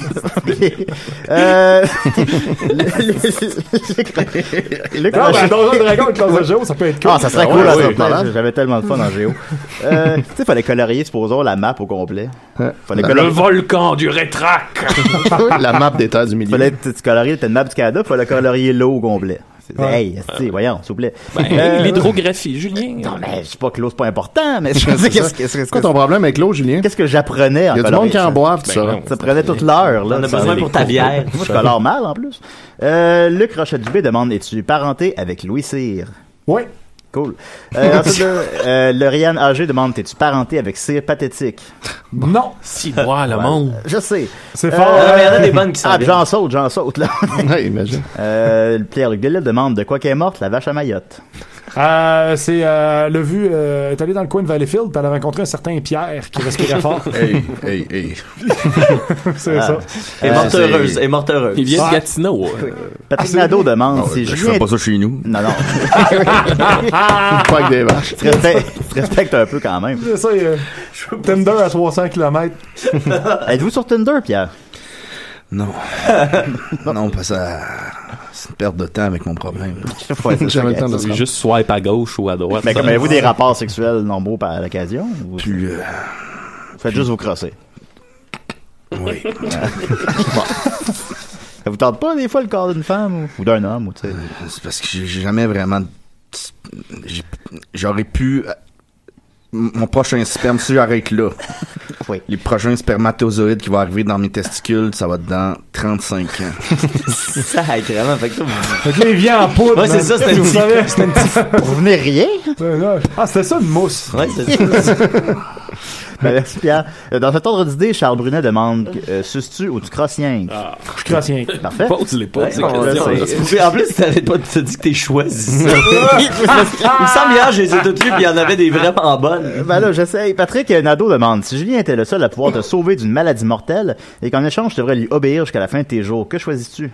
Luc, Donjon Dragon, une classe de géo, ça peut être cool. Ah, ça serait cool, là. J'avais tellement de fun en géo. Tu sais, fallait colorier, supposons, la map au complet. Le volcan du Rétrac. La map des terres du milieu. Fallait tu colorier, t'as une map du Canada, fallait colorier l'eau au complet. Hey, voyons, s'il vous plaît. L'hydrographie, Julien. Non, mais je sais pas que l'eau, c'est pas important, mais je sais c'est quoi ton problème avec l'eau, Julien? Qu'est-ce que j'apprenais en Il y a du monde qui en boit, tu sauras. Ça prenait toute l'heure, là. On a besoin pour ta bière. Moi, je colore mal, en plus. Luc Rochette-Dubé demande, es-tu parenté avec Louis Cyr? Oui. Cool. Ensuite, Lauriane AG demande, es-tu parenté avec Cyr Pathétique? Non. Si, bois, le monde. Je sais. C'est fort. Il y en a des bonnes qui sont bien. j'en saute, là. Ouais, imagine. Pierre-Luc Delisle demande, de quoi qu'elle est morte, la vache à Mayotte? C'est le vu est allé dans le coin de Valleyfield puis elle a rencontré un certain Pierre qui respirait fort. Hey. C'est ça. Et morte heureuse. Il vient de Gatineau. Patrick Nadeau demande, si Je Julien... fais pas ça chez nous. Non. Pas avec des vaches. Tu respectes un peu quand même. C'est ça, Tinder à 300 km. Êtes-vous sur Tinder, Pierre? Non. Non, parce que c'est une perte de temps avec mon problème. Jamais le temps de se rendre. Juste swipe à gauche ou à droite. Mais comme avez-vous des rapports sexuels normaux par l'occasion? Puis, Faites juste vous crosser. oui. Ça vous tente pas des fois le corps d'une femme ou d'un homme? Ou, C'est parce que j'ai jamais vraiment... J'aurais pu... Mon prochain sperme, si j'arrête là. Oui. Les prochains spermatozoïdes qui vont arriver dans mes testicules, ça va être dans 35 ans. Ça, vraiment. Fait que là, il vient en poudre. Ouais, c'est ça, c'était une petite... Pour venir rien? Ah, c'était ça, une mousse. Ouais, c'est ça. Merci, Pierre. Dans cet ordre d'idée, Charles Brunet demande suces-tu ou tu crosses rien? Je crois rien. Parfait. Pose-les pas. En plus, t'avais pas dit que t'es choisi. Il me semble hier, je les ai toutes lues, puis il y en avait des vraiment bonnes. Ben là, j'essaye. Patrick Nadeau demande, si Julien était le seul à pouvoir te sauver d'une maladie mortelle et qu'en échange, tu devrais lui obéir jusqu'à la fin de tes jours, que choisis-tu?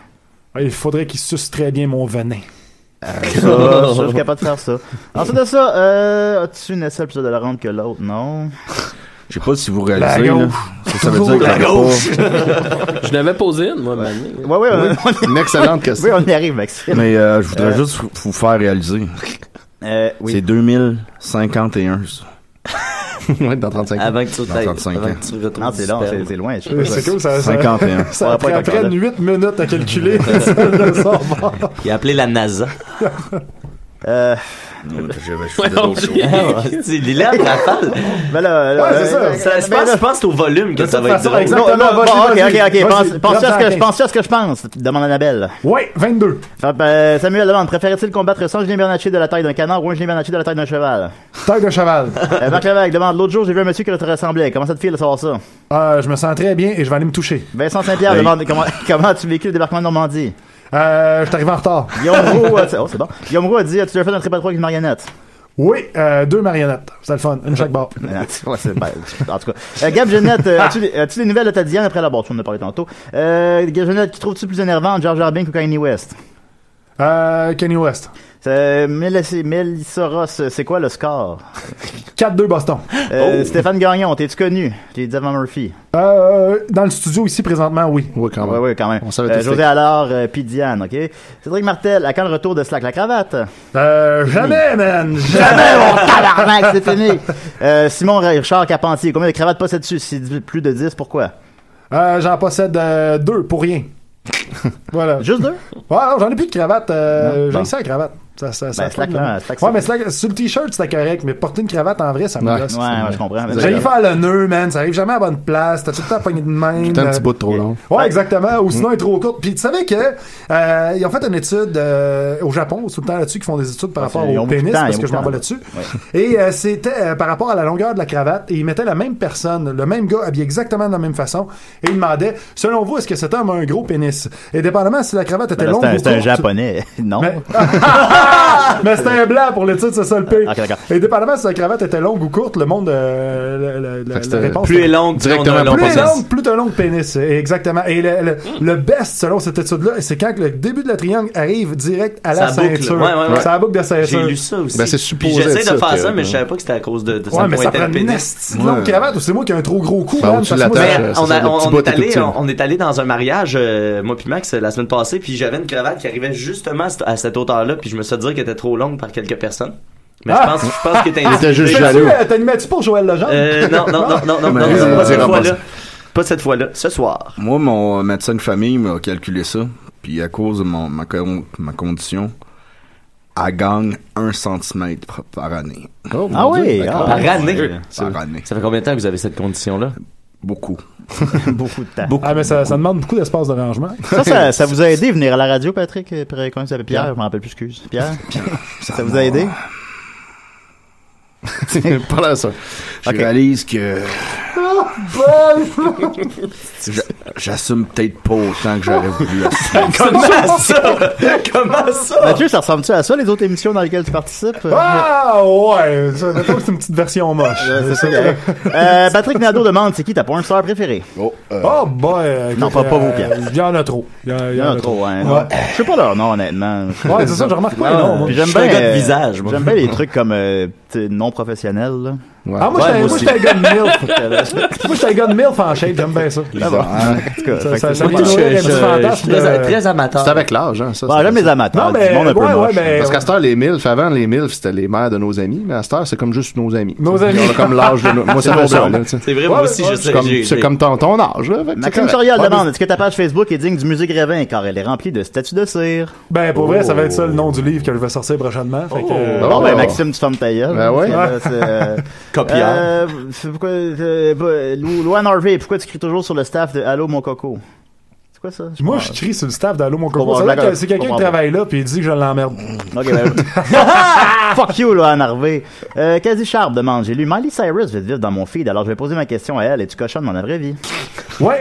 Il faudrait qu'il suce très bien mon venin. Ça, je suis capable de faire ça. Ensuite de ça, as-tu une seule plus de la rente que l'autre? Non. Je sais pas si vous réalisez, là. Ça veut dire que la gauche. Je n'avais posé une, moi, Ouais. Une excellente question. Oui, on y arrive, Maxime. Mais je voudrais juste vous faire réaliser. Oui. C'est 2051. Ouais, dans 35 ans. Avant que tu Dans 35 ans. Non, c'est long, c'est loin. C'est cool, ça. 51. Ça après 8 minutes à calculer. Il a appelé la NASA. Il est là, rafale. Ben là, je pense que c'est au volume que ça va être drôle. Exactement. Ok. Pense à ce que je pense. Demande Annabelle. Oui, 22. Samuel demande, préférait-il combattre sans Julien Bernatchez de la taille d'un canard ou un Julien Bernatchez de la taille d'un cheval? Taille de cheval. Marc Lévesque demande, l'autre jour, j'ai vu un monsieur qui te ressemblait. Comment ça te fait de savoir ça? Je me sens très bien et je vais aller me toucher. Vincent Saint-Pierre demande, comment as-tu vécu le débarquement de Normandie? Je suis arrivé en retard. C'est bon. Guillaume Roux a dit, as-tu déjà fait un trip à 3 avec une marionnette? Oui, 2 marionnettes. C'est le fun. Une chaque bord. En tout cas. Gab Jeannette, as-tu des nouvelles de ta Diane après la boîte? Tu en as parlé tantôt. Gab Jeannette, qui trouves-tu plus énervant, Jar Jar Binks ou Kanye West? Kanye West. Melissa Ross, c'est quoi le score? 4-2 Boston. Stéphane Gagnon, t'es-tu connu? T'es dit avant Murphy. Dans le studio ici présentement, oui. Oui, quand même. Oui, quand même. On savait José Allard, puis Diane, ok? Cédric Martel, à quand le retour de Slack la cravate? Jamais, man! Jamais, mon tabarnak, c'est fini! Simon Richard Carpentier, combien de cravates possèdes-tu? Si plus de 10, pourquoi? J'en possède 2 pour rien. Voilà. Juste 2? Ouais, non, j'en ai plus de cravate. J'ai ça la cravate. Slack, ouais, mais Slack, sur le t-shirt, c'était correct, mais porter une cravate en vrai, ça me gosse. Ouais, je comprends. J'allais faire le nœud, man. Ça arrive jamais à la bonne place. T'as tout le temps pogné de même. T'as un petit bout de trop long. Ouais, exactement. Ou sinon, elle est trop courte. Puis tu savais que ils ont fait une étude au Japon, tout le temps là-dessus, qui font des études par rapport au pénis, parce que je m'en vais là-dessus. Et c'était par rapport à la longueur de la cravate. Et ils mettaient la même personne, le même gars, habillé exactement de la même façon. Et ils demandaient, selon vous, est-ce que cet homme a un gros pénis? Et dépendamment si la cravate était longue ou courte. C'est un japonais, non? Mais c'était un blanc pour le titre, c'est ça le pire. Ok, d'accord. Et dépendamment si la cravate était longue ou courte, le monde, la réponse. Plus est longue, directement Plus est longue, plus t'as un long pénis. Exactement. Et le best, selon cette étude-là, c'est quand le début de la triangle arrive direct à la ceinture. Ouais. C'est la boucle de ceinture. J'ai lu ça aussi. Ben, c'est supposé. J'essaie de faire ça, mais je savais pas que c'était à cause de ça. Ouais, mais ça prend une longue cravate ou c'est moi qui ai un trop gros cou. Ben, tu l'attaches. On est allé dans un mariage, moi puis Max, la semaine passée, puis j'avais une cravate qui arrivait justement à cette hauteur-là, puis je me suis dit qu'elle était trop longue par quelques personnes. Mais je pense qu'il était juste jaloux. T'animais-tu pour Joël Legendre? Non, pas cette fois-là, ce soir. Moi, mon médecin de famille m'a calculé ça, puis à cause de ma condition, elle gagne 1 cm par année. Ah oui, par année. Par année. Ça fait combien de temps que vous avez cette condition-là? Beaucoup. Beaucoup de temps. Ah, mais ça demande beaucoup d'espace de rangement. Ça vous a aidé à venir à la radio, Patrick? Comment ça s'appelle? Pierre? Je m'en rappelle plus, excuse. Pierre? Ça vous a aidé? Pas là, ça. Je réalise que j'assume peut-être pas autant que j'aurais voulu assumer. Comment ça? Mathieu, ça ressemble-tu à ça, les autres émissions dans lesquelles tu participes? Ah, ouais. C'est une petite version moche. C'est ça. Patrick Nadeau demande, c'est qui ta porn star préférée? Oh, boy. Non, pas vous, Pierre. Il y en a trop. Il y en a trop, hein. Je sais pas leur nom, honnêtement. Ouais, c'est ça, je remarque pas les noms. Puis j'aime bien de visage. J'aime bien les trucs comme non professionnels, là. Ouais. Ah, moi, j'étais un gars de MILF. Moi, j'étais un gars de MILF en shape, j'aime bien ça. Ah bon. En tout cas, Ça vient nourrir un petit fantasme. Très amateur. C'est avec l'âge, hein, ça. J'aime les amateurs. Non, mais, du monde un peu moche. Parce qu'à cette heure, les MILF, avant, les MILF, c'était les mères de nos amis, mais à cette heure, c'est comme juste nos amis. Nos amis. On a comme l'âge de moi, c'est ça, là. C'est vrai, moi aussi, je sais. C'est comme ton âge, là. Maxime Sorial demande, est-ce que ta page Facebook est digne du Musique Rêvin, car elle est remplie de statues de cire? Ben, pour vrai, ça va être ça le nom du livre que je vais sortir prochainement. Bon, ben, Maxime, tu fermes ta gueule. Ben ouais. Copieur. Pourquoi, Louane Harvey, pourquoi tu cries toujours sur le staff de Allô, mon coco? C'est quoi ça? Moi, je crie sur le staff d'Allô, mon coco. Bon, C'est quelqu'un qui travaille là, puis il dit que je l'emmerde. Ok, ben. Fuck you, Louane Harvey. Quasi Sharp demande, j'ai lu Miley Cyrus vite dans mon feed, alors je vais poser ma question à elle. Es-tu cochonne dans la vraie vie? Ouais,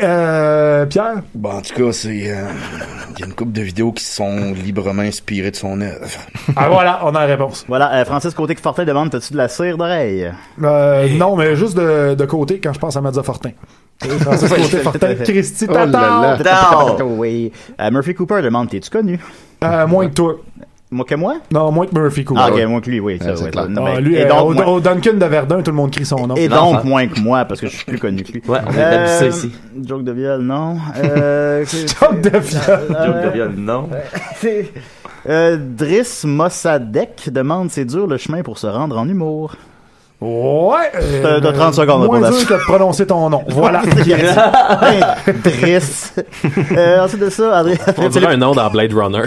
Pierre? Bon, en tout cas, il y a une couple de vidéos qui sont librement inspirées de son œuvre. Ah, voilà, on a la réponse. Voilà, Francis Côté-Fortin demande, t'as-tu de la cire d'oreille? Non, mais juste de côté quand je pense à Mazza Fortin. Francis Côté-Fortin, Christy Tata. Oui. Murphy Cooper demande, t'es-tu connu? Moins que toi. Moi que moi? Non, moins que Murphy Cooper. Ah, ok, moins que lui, oui. Ça, c'est clair. Non, lui, et donc, au Duncan de Verdun, tout le monde crie son nom. Et donc, moins que moi, parce que je suis plus connu que lui. Ouais, on est habitué ici. Joke de viol, non. Joke de viol. Joke de viol, non. Driss Mossadek demande, c'est dur le chemin pour se rendre en humour. Ouais. T'as 30 secondes pour moins dur que de prononcer ton nom. Voilà. Driss. Ensuite de ça, On dirait un nom dans Blade Runner.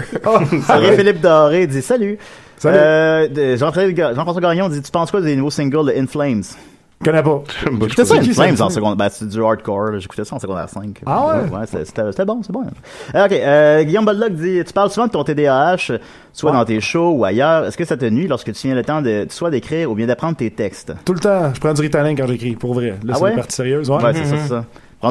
André-Philippe Doré dit salut. Salut. Jean-François Gagnon dit, tu penses quoi des nouveaux singles de In Flames? Je connais pas. J'écoutais ça, In Flames, en secondaire. Ben, c'est du hardcore. J'écoutais ça en secondaire 5. Ah ouais? Ouais, c'était bon, c'est bon. Ok, Guillaume Boldoc dit, tu parles souvent de ton TDAH, soit dans tes shows ou ailleurs. Est-ce que ça te nuit lorsque tu viens le temps de soit d'écrire ou bien d'apprendre tes textes? Tout le temps. Je prends du Ritalin quand j'écris, pour vrai. Là, c'est une partie sérieuse. Ouais, c'est ça.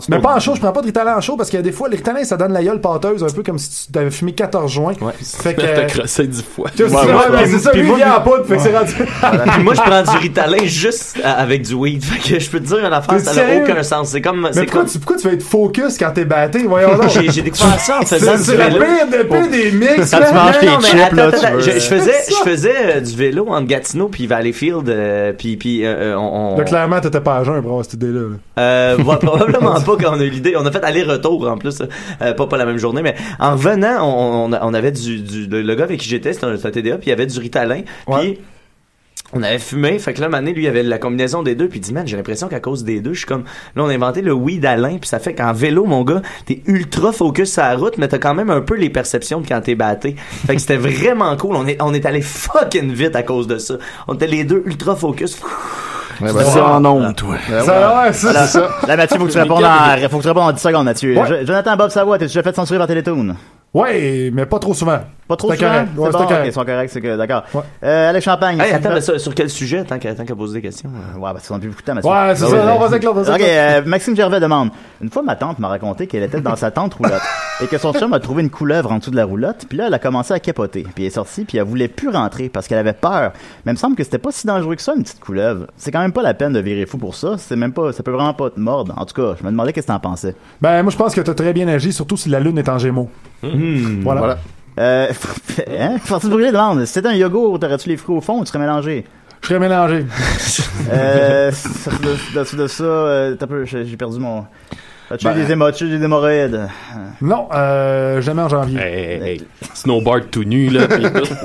Mais pas en show, je prends pas de Ritalin en show parce que des fois, le Ritalin, ça donne la gueule pâteuse, un peu comme si tu t'avais fumé 14 joints. Ouais. Fait que. T'as crossé 10 fois. C'est ça, lui, il vient en poudre, fait que c'est rendu. Puis moi, je prends du Ritalin juste avec du weed. Fait que je peux te dire une affaire, ça n'a aucun sens. C'est comme. Mais pourquoi tu vas être focus quand t'es batté? Voyons donc. J'ai découvert ça en faisant du vélo. C'est le pire des mix. Quand tu manges tes chips, là, tu veux. Je faisais du vélo entre Gatineau puis Valleyfield, puis on. Là, clairement, t'étais pas à jeun pour avoir cette idée-là. Probablement pas quand on a eu l'idée. On a fait aller-retour en plus, pas la même journée, mais en revenant, on avait le gars avec qui j'étais, c'était un TDA, puis il y avait du Ritalin, puis on avait fumé, fait que là, Mané, lui, il avait la combinaison des deux, puis il dit, man, j'ai l'impression qu'à cause des deux, je suis comme, là, on a inventé le weed Alain, puis ça fait qu'en vélo, mon gars, t'es ultra focus sur la route, mais t'as quand même un peu les perceptions de quand t'es batté. Fait que c'était vraiment cool. On est allé fucking vite à cause de ça. On était les deux ultra focus. Ouais, ben, c'est en ondes, toi. C'est ça. Là, Mathieu, faut que tu répondes en 10 secondes, Mathieu. Ouais. Jonathan Bob Savoie, t'es déjà fait censurer par Télétoon? Ouais, mais pas trop souvent. Pas trop C'était souvent? correct. Ouais, C'est bon, c'était correct. ok, ils sont corrects, c'est que, d'accord. Ouais. Alex Champagne. Hey, attends, mais sur quel sujet, tant qu'à poser des questions? Ouais, parce qu'on a plus beaucoup de temps, Mathieu. Ouais, c'est ça. Non, vas-y, Claude, vas-y. Ok, Maxime Gervais demande. Une fois, ma tante m'a raconté qu'elle était dans sa tente roulotte et que son chum a trouvé une couleuvre en dessous de la roulotte, puis là, elle a commencé à capoter. Puis elle est sortie, puis elle voulait plus rentrer parce qu'elle avait peur. Mais il me semble que c'était pas si dangereux que ça, une petite couleuvre. C'est quand même pas la peine de virer fou pour ça. C'est même pas, ça peut vraiment pas te mordre. En tout cas, je me demandais qu'est-ce que t'en pensais. Ben, moi, je pense que t'as très bien agi, surtout si la lune est en Gémeaux. Voilà. Francis Brûlé demande, si c'était un yogourt, t'aurais-tu les fruits au fond ou tu serais mélangé? Je serais mélangé. De ça, t'as peu, j'ai perdu mon... As-tu eu des hémorroïdes? Non, jamais en janvier. Hey. Snowboard tout nu, là. Pis tout.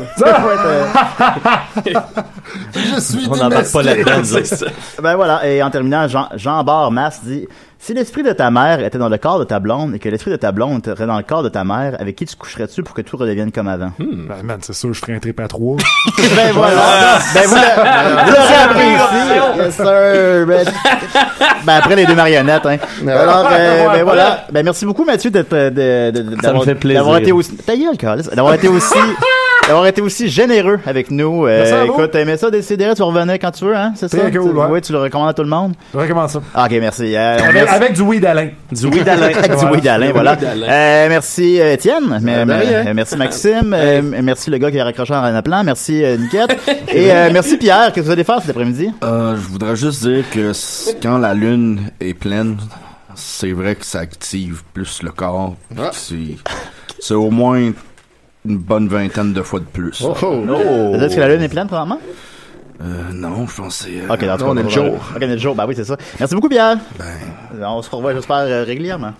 Je suis On n'embarque pas là-dedans, ça. Ben voilà, et en terminant, Jean Barre Masse dit: si l'esprit de ta mère était dans le corps de ta blonde et que l'esprit de ta blonde était dans le corps de ta mère, avec qui tu coucherais-tu pour que tout redevienne comme avant? Ben, man, c'est sûr, je ferais un trip à 3. Ben voilà! Ben vous l'aurez appris ici! Yes sir! Ben après les deux marionnettes, hein. Alors, ben voilà. Ben merci beaucoup, Mathieu, Ça me fait plaisir. d'avoir été aussi... Ta gueule, câlisse. D'avoir été aussi généreux avec nous. Écoute, t'aimais ça, Décideret, tu revenais quand tu veux, hein? C'est ça? Très cool, ouais. Oui, tu le recommandes à tout le monde? Je recommence ça. Ah, ok, merci. Avec du weed d'Alain. Du weed d'Alain. Avec du weed d'Alain, voilà. Merci Étienne. Merci Maxime. Merci le gars qui a raccroché en appelant. Merci Niquette. Et merci Pierre. Qu'est-ce que vous allez faire cet après-midi? Je voudrais juste dire que quand la lune est pleine, c'est vrai que ça active plus le corps. C'est au moins une bonne vingtaine de fois de plus. Est-ce que la lune est pleine, probablement? Non, je pense que c'est... Ok, dans on est le jour. Ok, on est le jour. Ben oui, c'est ça. Merci beaucoup, Pierre. On se revoit, j'espère, régulièrement.